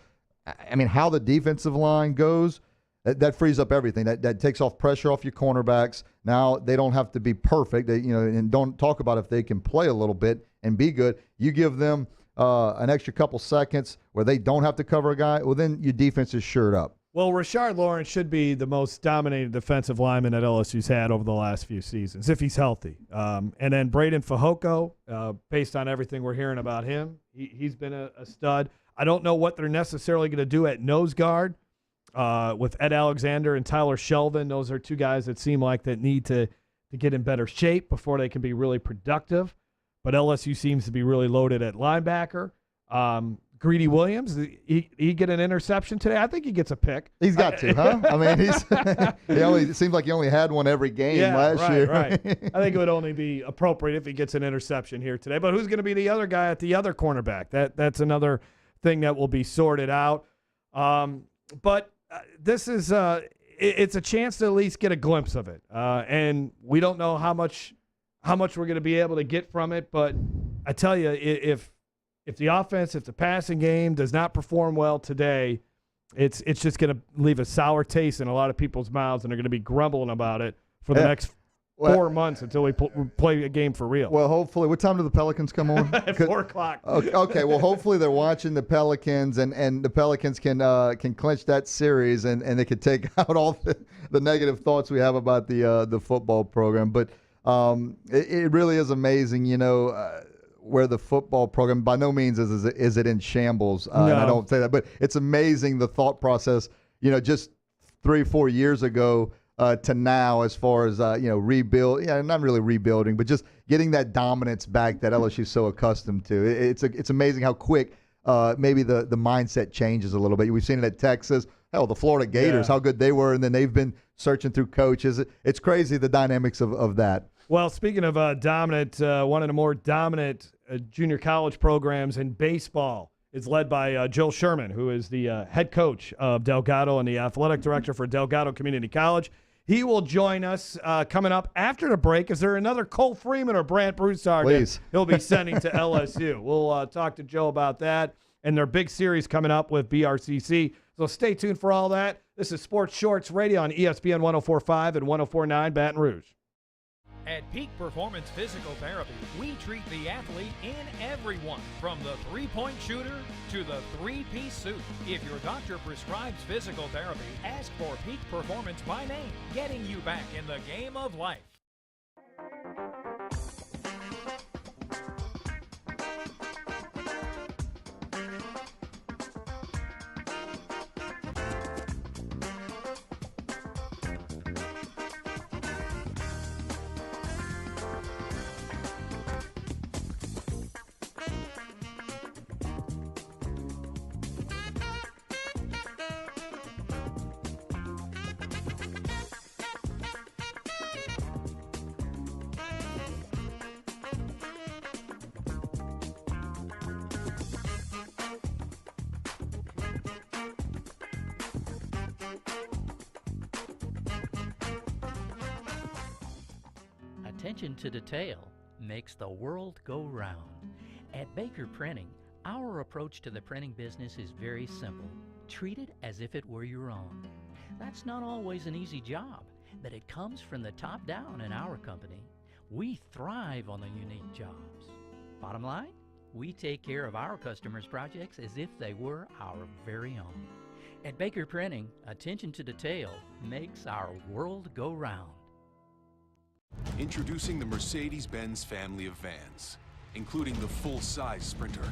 C: I mean, how the defensive line goes, that frees up everything. That takes off pressure off your cornerbacks. Now they don't have to be perfect. And don't talk about if they can play a little bit and be good. You give them an extra couple seconds where they don't have to cover a guy. Well, then your defense is shored up.
G: Well, Rashard Lawrence should be the most dominated defensive lineman that LSU's had over the last few seasons, if he's healthy. And then Braden Fehoko, based on everything we're hearing about him, he's been a stud. I don't know what they're necessarily going to do at nose guard with Ed Alexander and Tyler Shelvin. Those are two guys that seem like that need to get in better shape before they can be really productive. But LSU seems to be really loaded at linebacker. Greedy Williams, he get an interception today? I think he gets a pick.
C: He's got to, huh? I mean, it seems like he only had one every game last year.
G: Right. I think it would only be appropriate if he gets an interception here today. But who's going to be the other guy at the other cornerback? That's another thing that will be sorted out. But this is it's a chance to at least get a glimpse of it. And we don't know how much we're going to be able to get from it. But I tell you, if the offense, if the passing game does not perform well today, it's just going to leave a sour taste in a lot of people's mouths, and they're going to be grumbling about it for the next 4 months until we play a game for real.
C: Well, hopefully. What time do the Pelicans come on?
G: At 4 o'clock.
C: Okay, well, hopefully they're watching the Pelicans, and the Pelicans can clinch that series, and they can take out all the negative thoughts we have about the football program. But it really is amazing, where the football program, by no means is it in shambles. No. And I don't say that, but it's amazing the thought process, just 3-4 years ago to now, as far as, rebuild. Yeah, not really rebuilding, but just getting that dominance back that LSU is so accustomed to. It's amazing how quick maybe the mindset changes a little bit. We've seen it at Texas. Hell, the Florida Gators, how good they were, and then they've been searching through coaches. It's crazy, the dynamics of that.
G: Well, speaking of dominant, one of the more dominant junior college programs in baseball is led by Joe Sherman, who is the head coach of Delgado and the athletic director for Delgado Community College. He will join us coming up after the break. Is there another Cole Freeman or Brant Broussard that he'll be sending to LSU? We'll talk to Joe about that and their big series coming up with BRCC. So stay tuned for all that. This is Sports Shorts Radio on ESPN 104.5 and 104.9 Baton Rouge.
Q: At Peak Performance Physical Therapy, we treat the athlete in everyone, from the three-point shooter to the three-piece suit. If your doctor prescribes physical therapy, ask for Peak Performance by name, getting you back in the game of life.
F: Attention to detail makes the world go round. At Baker Printing, our approach to the printing business is very simple. Treat it as if it were your own. That's not always an easy job, but it comes from the top down in our company. We thrive on the unique jobs. Bottom line, we take care of our customers' projects as if they were our very own. At Baker Printing, attention to detail makes our world go round.
N: Introducing the Mercedes-Benz family of vans, including the full-size Sprinter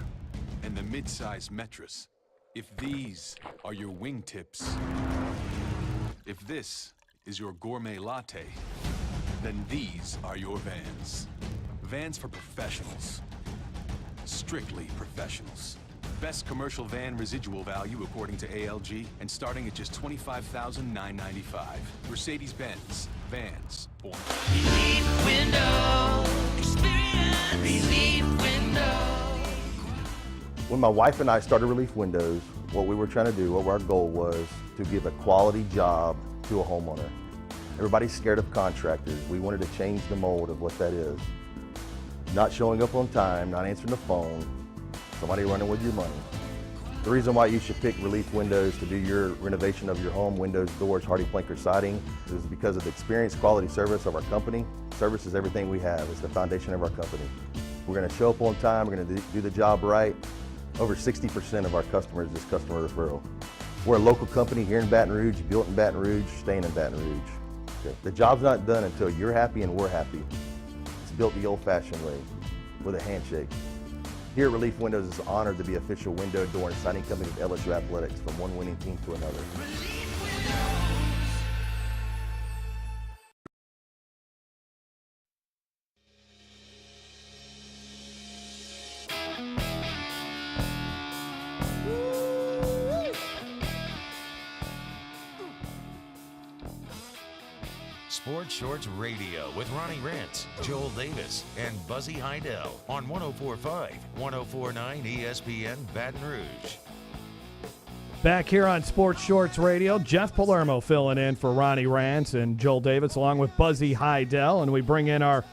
N: and the mid-size Metris. If these are your wingtips, if this is your gourmet latte, then these are your vans. Vans for professionals. Strictly professionals. Best commercial van residual value according to ALG, and starting at just $25,995. Mercedes-Benz vans. Born.
T: Relief Window. Experience Relief Window.
O: When my wife and I started Relief Windows, what we were trying to do, what our goal was to give a quality job to a homeowner. Everybody's scared of contractors. We wanted to change the mold of what that is. Not showing up on time, not answering the phone, somebody running with your money. The reason why you should pick Relief Windows to do your renovation of your home, windows, doors, HardiePlank, or siding, is because of the experience, quality service of our company. Service is everything we have. It's the foundation of our company. We're going to show up on time. We're going to do the job right. Over 60% of our customers is customer referral. We're a local company here in Baton Rouge, built in Baton Rouge, staying in Baton Rouge. Okay. The job's not done until you're happy and we're happy. It's built the old-fashioned way, with a handshake. Here at Relief Windows is honored to be official window, door, and siding company of LSU Athletics, from one winning team to another.
A: Sports Shorts Radio with Ronnie Rentz, Joel Davis, and Buzzy Heidel on 104.5, 104.9 ESPN Baton Rouge.
G: Back here on Sports Shorts Radio, Jeff Palermo filling in for Ronnie Rentz and Joel Davis, along with Buzzy Heidel, and we bring in our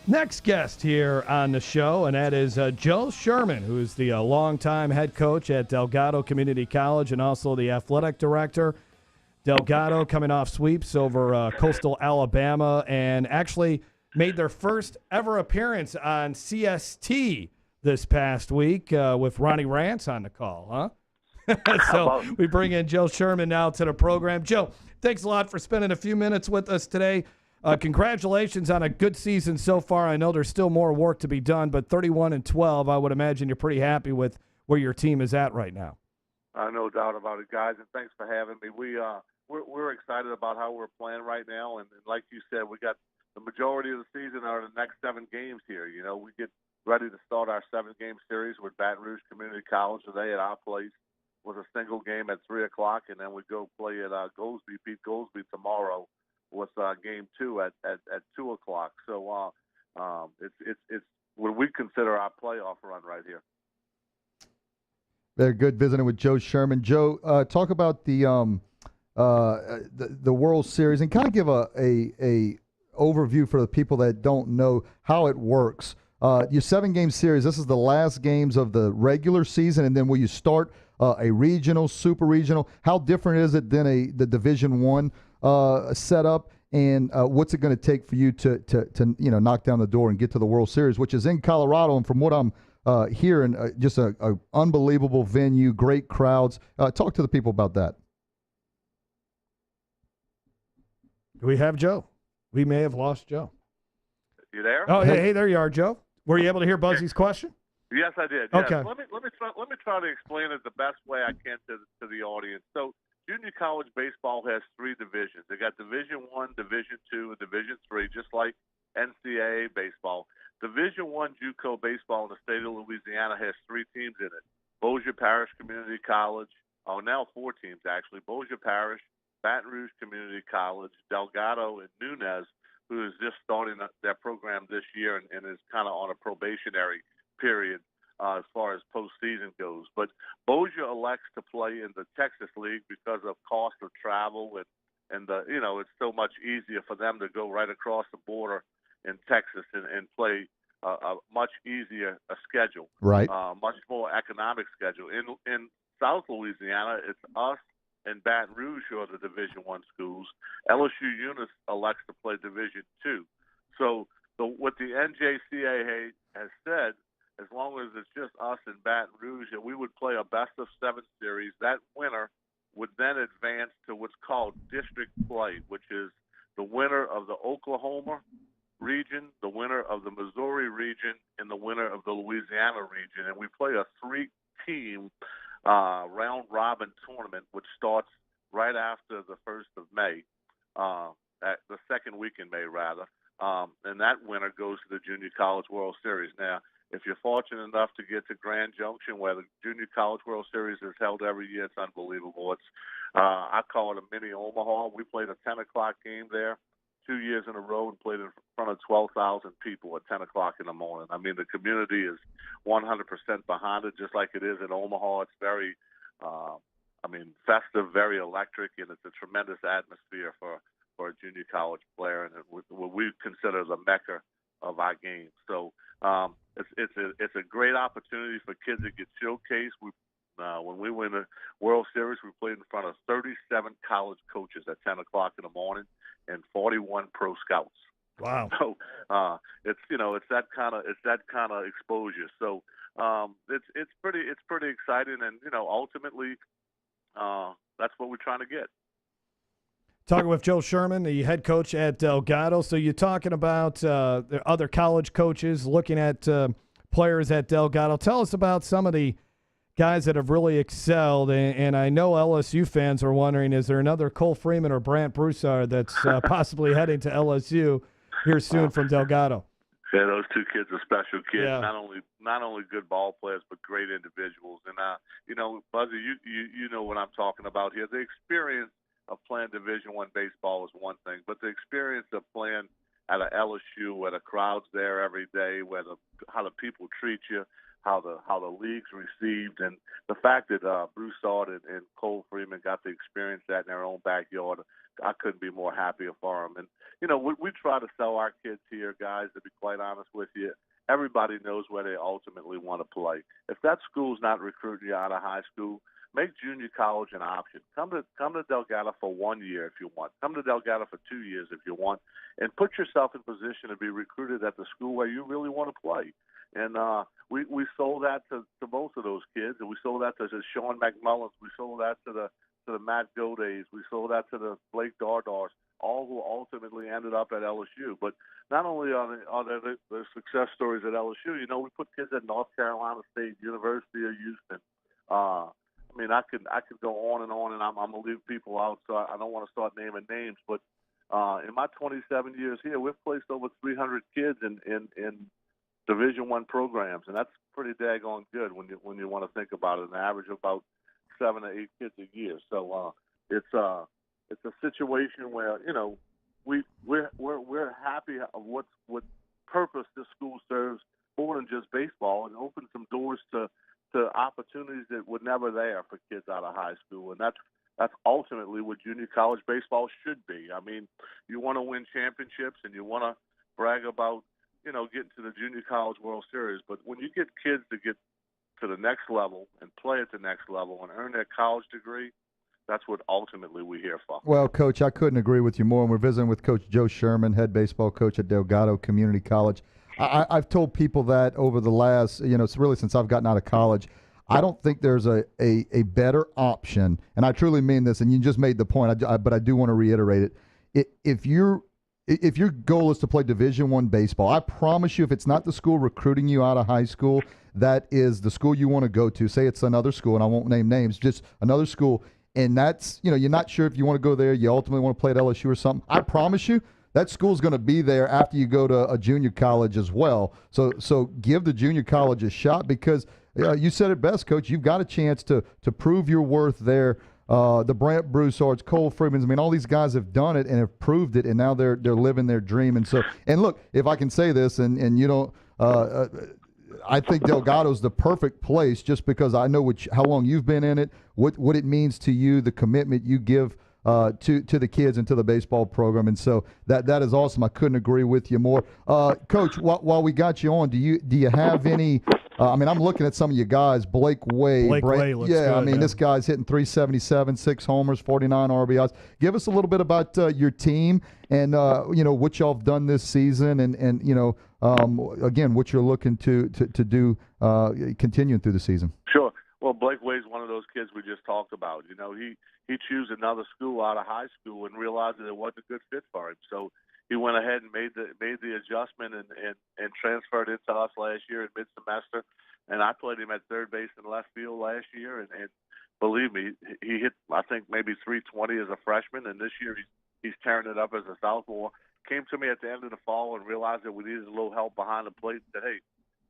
G: next guest here on the show, and that is Joe Sherman, who is the longtime head coach at Delgado Community College and also the athletic director. Delgado coming off sweeps over Coastal Alabama and actually made their first ever appearance on CST this past week with Ronnie Rentz on the call, huh? So we bring in Joe Sherman now to the program. Joe, thanks a lot for spending a few minutes with us today. Congratulations on a good season so far. I know there's still more work to be done, but 31-12, I would imagine you're pretty happy with where your team is at right now.
U: No doubt about it, guys, and thanks for having me. We're excited about how we're playing right now, and like you said, we got the majority of the season are the next 7 games here. You know, we get ready to start our 7-game series with Baton Rouge Community College today at our place with a single game at 3 o'clock, and then we go play at Goldsby, beat Goldsby tomorrow with game 2 at 2 o'clock. So it's what we consider our playoff run right here.
C: Very good visiting with Joe Sherman. Joe, talk about the World Series and kind of give a overview for the people that don't know how it works. Your 7-game series, this is the last games of the regular season, and then will you start a regional, super regional? How different is it than the Division I setup? and what's it going to take for you to knock down the door and get to the World Series, which is in Colorado, and from what I'm hearing, just a unbelievable venue, great crowds. Talk to the people about that.
G: Do we have Joe? We may have lost Joe.
U: You there?
G: Oh, hey, there you are, Joe. Were you able to hear Buzzy's question?
U: Yes, I did. Yes.
G: Okay.
U: Let me try to explain it the best way I can to the audience. So, junior college baseball has 3 divisions. They got Division I, Division II, and Division III, just like NCAA baseball. Division I JUCO baseball in the state of Louisiana has 3 teams in it: Bossier Parish Community College. Oh, now 4 teams actually: Bossier Parish, Baton Rouge Community College, Delgado, and Nunez, who is just starting their program this year and is kind of on a probationary period as far as postseason goes. But Bossier elects to play in the Texas League because of cost of travel and it's so much easier for them to go right across the border in Texas and play a much easier schedule,
C: right?
U: Much more economic schedule. In South Louisiana, it's us and Baton Rouge who are the Division I schools. LSU Eunice elects to play Division II. So what the NJCAA has said, as long as it's just us and Baton Rouge, and we would play a best-of-7 series, that winner would then advance to what's called district play, which is the winner of the Oklahoma region, the winner of the Missouri region, and the winner of the Louisiana region. And we play a 3-team round-robin tournament, which starts right after the 1st of May, at the second week in May, rather. And that winner goes to the Junior College World Series. Now, if you're fortunate enough to get to Grand Junction, where the Junior College World Series is held every year, it's unbelievable. It's I call it a mini Omaha. We played a 10 o'clock game there 2 years in a row and played in front of 12,000 people at 10 o'clock in the morning. I mean, the community is 100% behind it, just like it is in Omaha. It's very, festive, very electric, and it's a tremendous atmosphere for a junior college player, and what we consider the mecca of our game. So it's a great opportunity for kids to get showcased. When we win the World Series, we played in front of 37 college coaches at 10 o'clock in the morning and 41 pro scouts.
G: Wow.
U: So it's that kind of exposure. So it's pretty exciting, and ultimately that's what we're trying to get.
G: Talking with Joe Sherman, the head coach at Delgado. So you're talking about the other college coaches looking at players at Delgado. Tell us about some of the guys that have really excelled. And I know LSU fans are wondering, is there another Cole Freeman or Brant Broussard that's possibly heading to LSU here soon from Delgado?
U: Yeah, those 2 kids are special kids.
G: Yeah.
U: Not only good ball players, but great individuals. And Buzzy, you know what I'm talking about here. The experience of playing Division I baseball is one thing, but the experience of playing at a LSU where the crowd's there every day, how the people treat you, how the league's received, and the fact that Broussard and Cole Freeman got to experience that in their own backyard, I couldn't be more happier for them. And we try to sell our kids here, guys. To be quite honest with you, everybody knows where they ultimately want to play. If that school's not recruiting you out of high school, make junior college an option. Come to Delgado for 1 year if you want. Come to Delgado for 2 years if you want, and put yourself in position to be recruited at the school where you really want to play. And we sold that to both of those kids, and we sold that to Sean McMullins. We sold that to the Matt Godays. We sold that to the Blake Dardars, all who ultimately ended up at LSU. But not only are there the success stories at LSU, we put kids at North Carolina State, University of Houston. I could go on, and I'm going to leave people out, so I don't want to start naming names. But in my 27 years here, we've placed over 300 kids in Division I programs, and that's pretty daggone good when you want to think about it. An average of about 7 to 8 kids a year. So it's a situation where we're happy of what purpose this school serves more than just baseball, and opens some doors to opportunities that were never there for kids out of high school. And that's ultimately what junior college baseball should be. I mean, you want to win championships and you want to brag about, getting to the Junior College World Series. But when you get kids to get to the next level and play at the next level and earn their college degree, that's what ultimately we're here for.
C: Well, Coach, I couldn't agree with you more. And we're visiting with Coach Joe Sherman, head baseball coach at Delgado Community College. I've told people that over the last, really since I've gotten out of college, I don't think there's a better option, and I truly mean this, and you just made the point, but I do want to reiterate it. If your goal is to play Division I baseball, I promise you, if it's not the school recruiting you out of high school, that is the school you want to go to. Say it's another school, and I won't name names, just another school, and that's, you're not sure if you want to go there, you ultimately want to play at LSU or something. I promise you, that school's going to be there after you go to a junior college as well. So give the junior college a shot because you said it best, Coach. You've got a chance to prove your worth there. The Brant Broussards, Cole Freemans, I mean, all these guys have done it and have proved it, and now they're living their dream. And look, if I can say this, and you don't, I think Delgado's the perfect place just because I know how long you've been in it, what it means to you, the commitment you give to the kids and to the baseball program, and so that is awesome. I couldn't agree with you more, Coach. While we got you on, do you have any? I'm looking at some of you guys. Blake Way looks good, I mean, this guy's hitting 377, 6 homers, 49 RBIs. Give us a little bit about your team and what y'all have done this season, and again, what you're looking to do continuing through the season.
U: Sure. Well, Blake Way's one of those kids we just talked about. He chose another school out of high school and realized that it wasn't a good fit for him. So he went ahead and made the adjustment and transferred into us last year in mid-semester. And I played him at third base and left field last year. And believe me, he hit, I think, maybe 320 as a freshman. And this year he's tearing it up as a sophomore. Came to me at the end of the fall and realized that we needed a little help behind the plate and said, hey,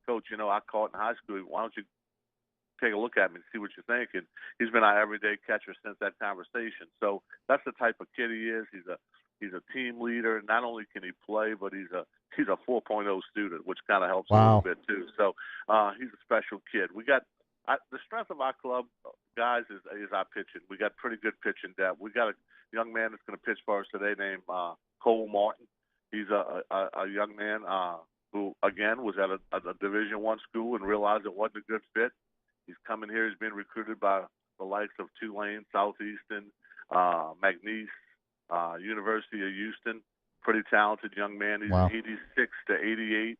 U: Coach, I caught in high school. Why don't you take a look at me and see what you think? And he's been our everyday catcher since that conversation. So that's the type of kid he is. He's a team leader. Not only can he play, but he's a 4.0 student, which kind of helps a little bit too. So he's a special kid. We got the strength of our club, guys, is our pitching. We got pretty good pitching depth. We got a young man that's going to pitch for us today named Cole Martin. He's a young man who, again, was at a Division I school and realized it wasn't a good fit. He's coming here. He's been recruited by the likes of Tulane, Southeastern, McNeese, University of Houston. Pretty talented young man. He's 86 to 88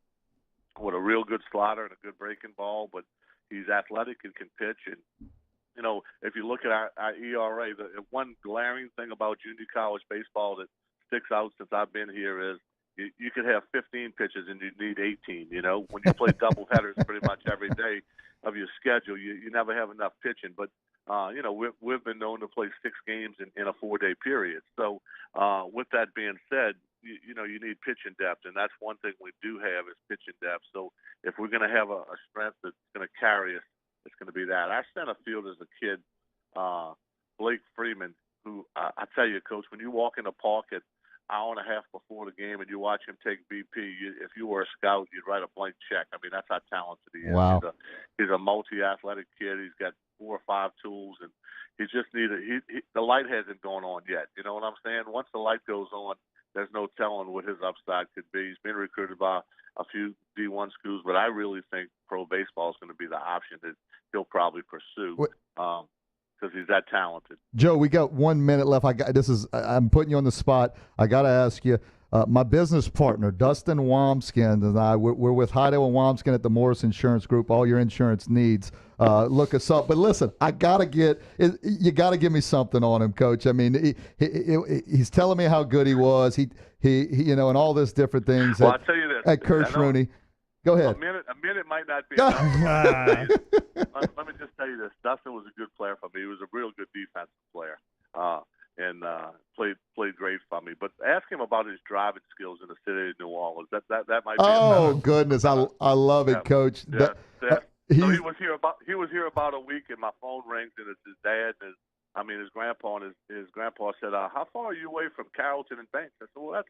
U: with a real good slider and a good breaking ball, but he's athletic and can pitch. And, if you look at our ERA, the one glaring thing about junior college baseball that sticks out since I've been here is you could have 15 pitches and you need 18. When you play double headers pretty much every day of your schedule, you never have enough pitching. But we've been known to play 6 games in a 4-day period. So with that being said, you need pitching depth, and that's one thing we do have is pitching depth. So if we're going to have a strength that's going to carry us, it's going to be that. Our center field is a kid, Blake Freeman, who I tell you, Coach, when you walk in the park at hour and a half before the game and you watch him take BP, if you were a scout, you'd write a blank check. I mean, that's how talented he is.
C: Wow.
U: He's a multi-athletic kid. He's got 4 or 5 tools, and he just needed the light hasn't gone on yet. You know what I'm saying? Once the light goes on, there's no telling what his upside could be. He's been recruited by a few D1 schools, but I really think pro baseball is going to be the option that he'll probably pursue. Because he's that talented.
C: Joe, we got 1 minute left. I'm putting you on the spot. I got to ask you, my business partner, Dustin Wamskin, and I, we're with Heidel and Wamskin at the Morris Insurance Group. All your insurance needs, look us up. But listen, you got to give me something on him, Coach. I mean, he's telling me how good he was. He and all this different things.
U: Well, I'll tell you this.
C: At Kirsch Rooney. Go ahead.
U: A minute might not be enough. Let me just tell you this. Dustin was a good player for me. He was a real good defensive player, and played great for me. But ask him about his driving skills in the city of New Orleans. That might be.
C: Oh goodness, I love it, Coach.
U: So he was here about a week, and my phone rings, and it's his dad and his grandpa. And his grandpa said, "How far are you away from Carrollton and Banks?" I said, "Well, that's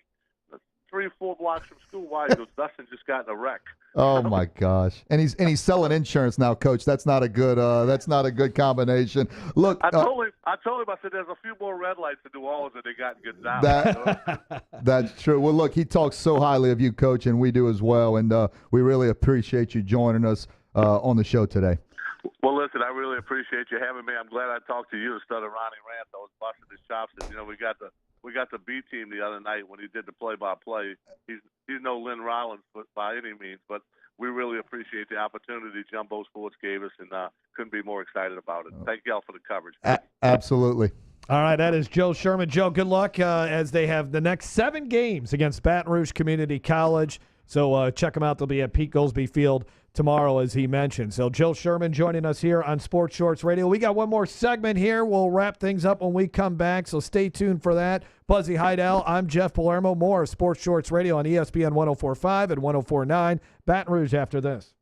U: 3 or 4 blocks from school." Why? He goes, "Dustin just got in a wreck."
C: Oh my gosh! And he's selling insurance now, Coach. That's not a good combination. Look,
U: I told him. I said, "There's a few more red lights in New Orleans than they got in Gonzales."
C: That's true. Well, look, he talks so highly of you, Coach, and we do as well. And we really appreciate you joining us on the show today.
U: Well, listen, I really appreciate you having me. I'm glad I talked to you instead of Ronnie Rant. I was busting his chops. And, we got the B team the other night when he did the play-by-play. He's no Lynn Rollins by any means, but we really appreciate the opportunity Jumbo Sports gave us, and couldn't be more excited about it. Thank y'all for the coverage.
C: Absolutely.
G: All right, that is Joe Sherman. Joe, good luck as they have the next 7 games against Baton Rouge Community College. So check them out. They'll be at Pete Goolsbee Field tomorrow, as he mentioned. So Joe Sherman joining us here on Sports Shorts Radio. We got one more segment here. We'll wrap things up when we come back, so stay tuned for that. Buzzy Heidel, I'm Jeff Palermo. More of Sports Shorts Radio on ESPN 104.5 and 104.9. Baton Rouge after this.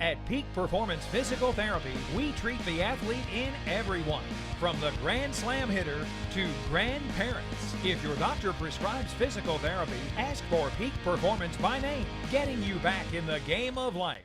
Q: At Peak Performance Physical Therapy, we treat the athlete in everyone, from the Grand Slam hitter to grandparents. If your doctor prescribes physical therapy, ask for Peak Performance by name, getting you back in the game of life.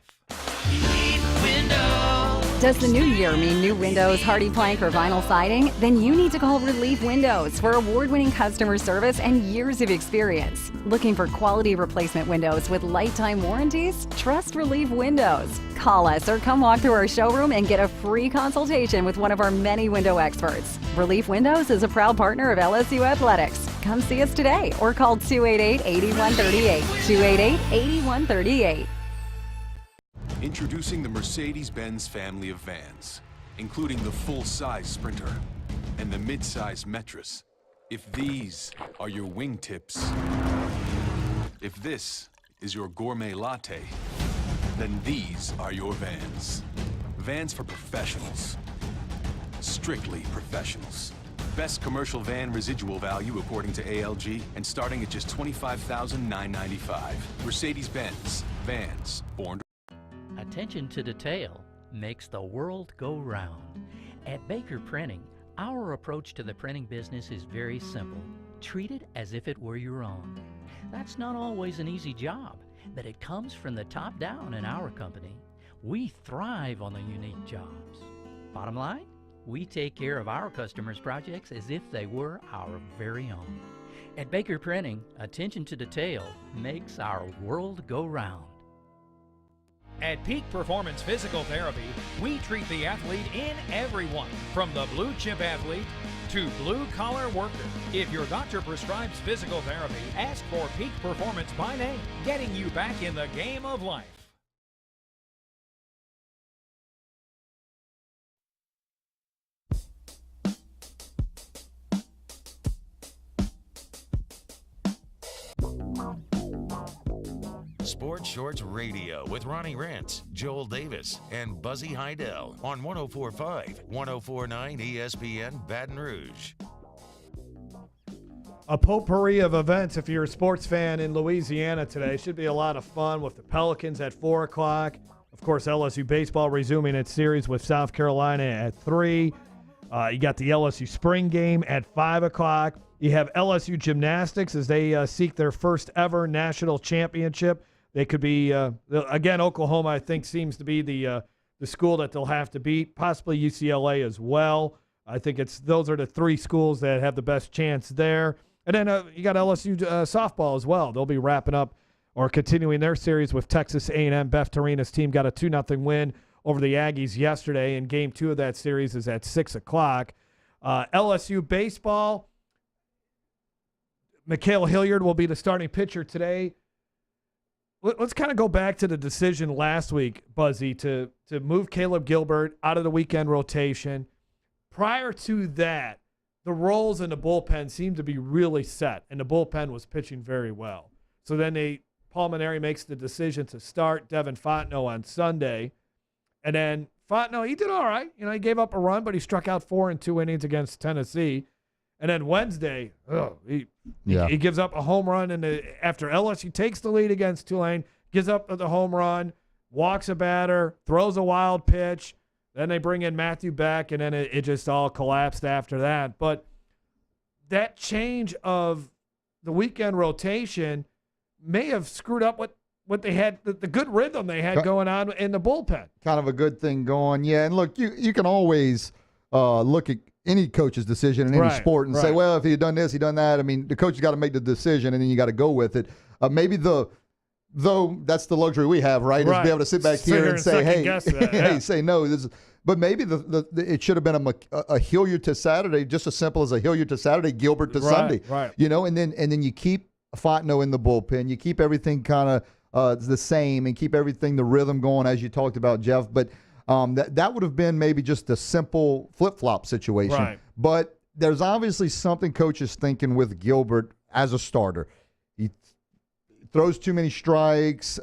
E: Does the new year mean new windows, hardy plank, or vinyl siding? Then you need to call Relief Windows for award-winning customer service and years of experience. Looking for quality replacement windows with lifetime warranties? Trust Relief Windows. Call us or come walk through our showroom and get a free consultation with one of our many window experts. Relief Windows is a proud partner of LSU Athletics. Come see us today or call 288-8138. 288-8138.
N: Introducing the Mercedes-Benz family of vans, including the full-size Sprinter and the mid-size Metris. If these are your wingtips, if this is your gourmet latte, then these are your vans. Vans for professionals. Strictly professionals. Best commercial van residual value according to ALG, and starting at just $25,995. Mercedes-Benz. Vans. Born to...
F: Attention to detail makes the world go round. At Baker Printing, our approach to the printing business is very simple. Treat it as if it were your own. That's not always an easy job, but it comes from the top down in our company. We thrive on the unique jobs. Bottom line, we take care of our customers' projects as if they were our very own. At Baker Printing, attention to detail makes our world go round.
Q: At Peak Performance Physical Therapy, we treat the athlete in everyone, from the blue chip athlete to blue collar worker. If your doctor prescribes physical therapy, ask for Peak Performance by name, getting you back in the game of life.
A: Sports Shorts Radio with Ronnie Rantz, Joel Davis, and Buzzy Heidel on 104.5, 104.9 ESPN Baton Rouge.
G: A potpourri of events if you're a sports fan in Louisiana today. Should be a lot of fun with the Pelicans at 4 o'clock. Of course, LSU baseball resuming its series with South Carolina at 3. You got the LSU spring game at 5 o'clock. You have LSU gymnastics as they seek their first ever national championship. They could be, again, Oklahoma, I think, seems to be the school that they'll have to beat, possibly UCLA as well. I think those are the 3 schools that have the best chance there. And then you got LSU softball as well. They'll be wrapping up or continuing their series with Texas A&M. Beth Torina's team got a 2-0 win over the Aggies yesterday, and Game 2 of that series is at 6 o'clock. LSU baseball, Mikhail Hilliard will be the starting pitcher today. let's kind of go back to the decision last week, Buzzy, to move Caleb Gilbert out of the weekend rotation. Prior to that, the roles in the bullpen seemed to be really set, and the bullpen was pitching very well. So then Paul Mainieri makes the decision to start Devin Fontenot on Sunday. And then Fontenot, he did all right. He gave up a run, but he struck out 4 in 2 innings against Tennessee. And then Wednesday, he gives up a home run after LSU takes the lead against Tulane, gives up the home run, walks a batter, throws a wild pitch. Then they bring in Matthew Beck, and then it just all collapsed after that. But that change of the weekend rotation may have screwed up what they had, the good rhythm they had going on in the bullpen.
C: Kind of a good thing going, yeah. And look, you can always look at any coach's decision in any sport and say, well, if he had done this, he done that. I mean, the coach has got to make the decision, and then you got to go with it. Maybe though that's the luxury we have, right? Is to be able to sit back here and say, hey, say no. But maybe it should have been a Hilliard to Saturday, just as simple as a Hilliard to Saturday, Gilbert to Sunday.
G: Right.
C: And then you keep Fontenot in the bullpen. You keep everything kind of the same and keep everything, the rhythm going as you talked about, Jeff. But that would have been maybe just a simple flip-flop situation.
G: Right.
C: But there's obviously something coach is thinking with Gilbert as a starter. He throws too many strikes. He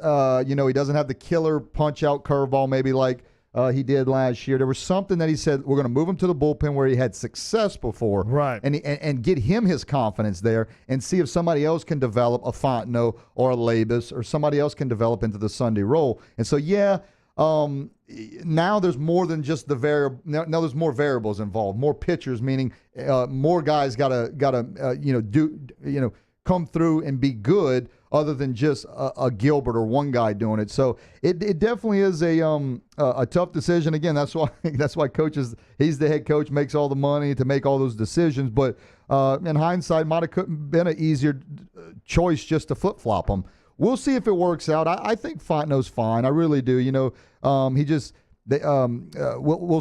C: doesn't have the killer punch-out curveball maybe like he did last year. There was something that he said, we're going to move him to the bullpen where he had success before.
G: Right.
C: And get him his confidence there and see if somebody else can develop a Fontenot or a Labus or somebody else can develop into the Sunday role. And so, now there's more than just the variable. Now there's more variables involved, more pitchers, meaning more guys gotta come through and be good other than just a Gilbert or one guy doing it. So it definitely is a tough decision. Again, that's why coaches, he's the head coach, makes all the money to make all those decisions. But in hindsight, might have been an easier choice just to flip-flop them. We'll see if it works out. I think Fontenot's fine. I really do. We'll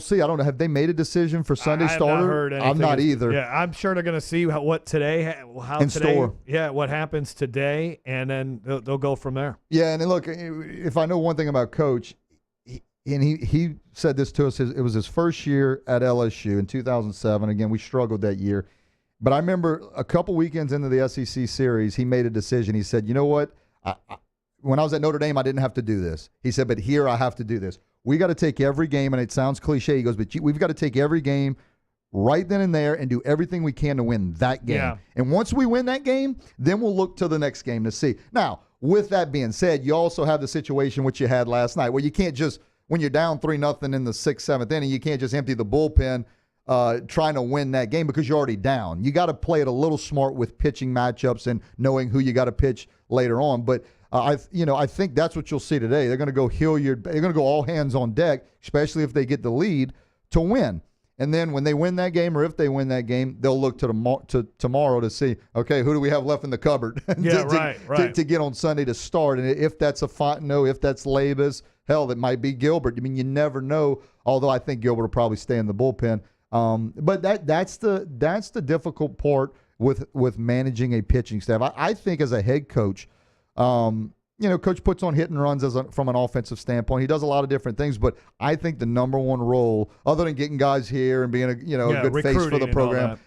C: see. I don't know. Have they made a decision for Sunday starter?
G: I've not heard anything.
C: I'm not either.
G: Yeah, I'm sure they're going to see what
C: store.
G: Yeah, what happens today, and then they'll go from there.
C: Yeah, and then look, if I know one thing about Coach, he said this to us. It was his first year at LSU in 2007. Again, we struggled that year, but I remember a couple weekends into the SEC series, he made a decision. He said, "You know what? When I was at Notre Dame, I didn't have to do this." He said, "But here I have to do this. We got to take every game," and it sounds cliche. He goes, "But we've got to take every game right then and there and do everything we can to win that game.
G: Yeah.
C: And once we win that game, then we'll look to the next game to see." Now, with that being said, you also have the situation which you had last night where you can't just, when you're down 3-0 in the 6th, 7th inning, you can't just empty the bullpen trying to win that game because you're already down. You got to play it a little smart with pitching matchups and knowing who you got to pitch later on. But I think that's what you'll see today. They're going to go Hilliard. They're going to go all hands on deck, especially if they get the lead, to win. And then when they win that game, or if they win that game, they'll look to tomorrow to see, okay, who do we have left in the cupboard to get on Sunday to start. And if that's a Fontenot, if that's Labus, hell, that might be Gilbert. I mean, you never know, although I think Gilbert will probably stay in the bullpen. But that's the difficult part with managing a pitching staff. I think as a head coach, Coach puts on hit and runs from an offensive standpoint. He does a lot of different things, but I think the number one role, other than getting guys here and being a good face for the program,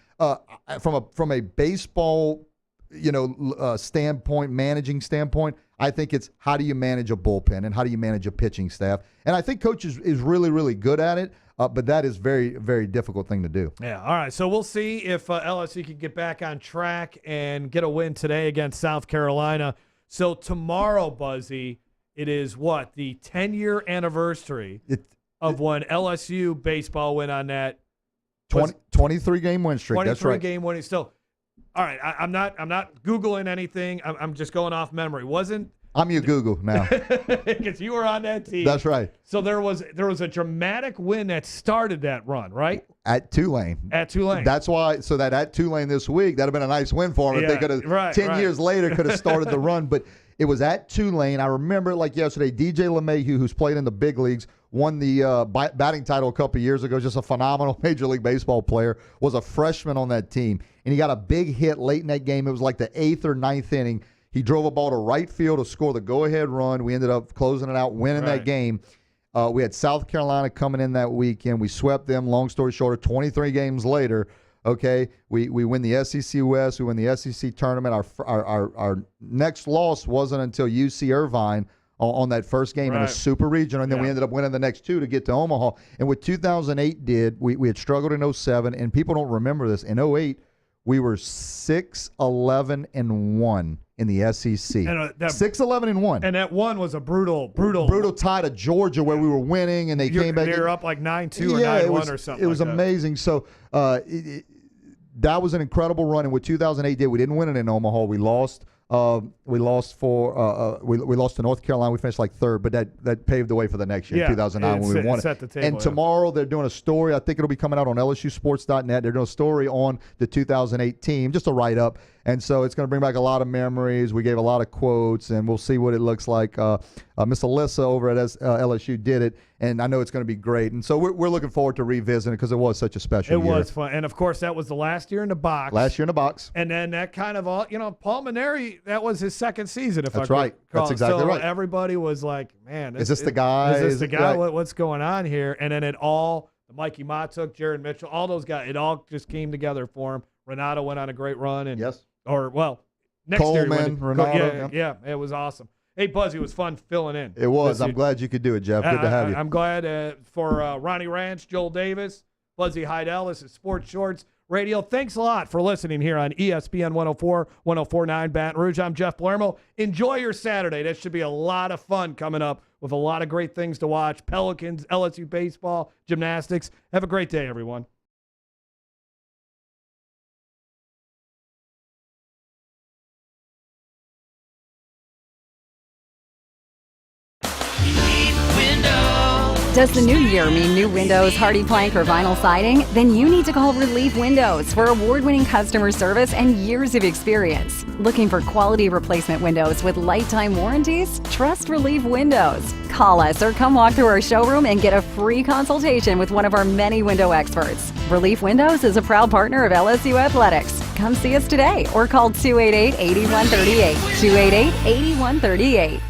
C: from a baseball standpoint, managing standpoint, I think it's how do you manage a bullpen and how do you manage a pitching staff. And I think Coach is really, really good at it. But that is very, very difficult thing to do.
G: Yeah, all right. So we'll see if LSU can get back on track and get a win today against South Carolina. So tomorrow, Buzzy, it is what? The 10-year anniversary of when LSU baseball went on that
C: 23-game win streak. That's right.
G: 23-game winning. So, all right, I'm not Googling anything. I'm just going off memory.
C: I'm your Google now.
G: Because you were on that team.
C: That's right.
G: So there was a dramatic win that started that run, right?
C: At Tulane. That's why. So that at Tulane this week, that'd have been a nice win for them if they could have 10 years later could have started the run. But it was at Tulane. I remember it like yesterday. DJ LeMahieu, who's played in the big leagues, won the batting title a couple years ago. Just a phenomenal Major League Baseball player. Was a freshman on that team, and he got a big hit late in that game. It was like the 8th or 9th inning. He drove a ball to right field to score the go-ahead run. We ended up closing it out, winning that game. We had South Carolina coming in that weekend. We swept them. Long story short, 23 games later, okay, we win the SEC West. We win the SEC tournament. Our next loss wasn't until UC Irvine on that first game in a super regional, and then we ended up winning the next two to get to Omaha. And what 2008 did, we had struggled in 07, and people don't remember this. In 08, we were 6-11-1 in the SEC. 6-11-1.
G: And that one was a brutal
C: tie to Georgia where we were winning, and they came back.
G: They were up like 9-2 or 9-1 or something.
C: It was amazing. So that was an incredible run. And what 2008 did, we didn't win it in Omaha. We lost. We lost to North Carolina. We finished like third, but that paved the way for the next year, 2009, when we won it. And tomorrow they're doing a story. I think it'll be coming out on LSUsports.net. They're doing a story on the 2008 team, just a write-up. And so it's going to bring back a lot of memories. We gave a lot of quotes, and we'll see what it looks like. Miss Alyssa over at LSU did it, and I know it's going to be great. And so we're looking forward to revisiting it because it was such a special year.
G: It was fun. And, of course, that was the last year in the box. And then that kind of Paul Mainieri, that was his second season,
C: That's right. That's exactly right.
G: Everybody was like, man.
C: Is this the guy?
G: Is this the guy?
C: Right.
G: What's going on here? And then Mikey Matuk, Jared Mitchell, all those guys, it all just came together for him. Renato went on a great run. And next
C: Coleman,
G: year.
C: Renato.
G: Yeah, it was awesome. Hey, Buzzy, it was fun filling in.
C: It was. I'm glad you could do it, Jeff. Good to have you.
G: I'm glad for Ronnie Ranch, Joel Davis, Buzzy Heidel. This is Sports Shorts Radio. Thanks a lot for listening here on ESPN 104, 104.9 Baton Rouge. I'm Jeff Palermo. Enjoy your Saturday. That should be a lot of fun coming up with a lot of great things to watch. Pelicans, LSU baseball, gymnastics. Have a great day, everyone.
E: Does the new year mean new windows, hardy plank, or vinyl siding? Then you need to call Relief Windows for award-winning customer service and years of experience. Looking for quality replacement windows with lifetime warranties? Trust Relief Windows. Call us or come walk through our showroom and get a free consultation with one of our many window experts. Relief Windows is a proud partner of LSU Athletics. Come see us today or call 288-8138. 288-8138.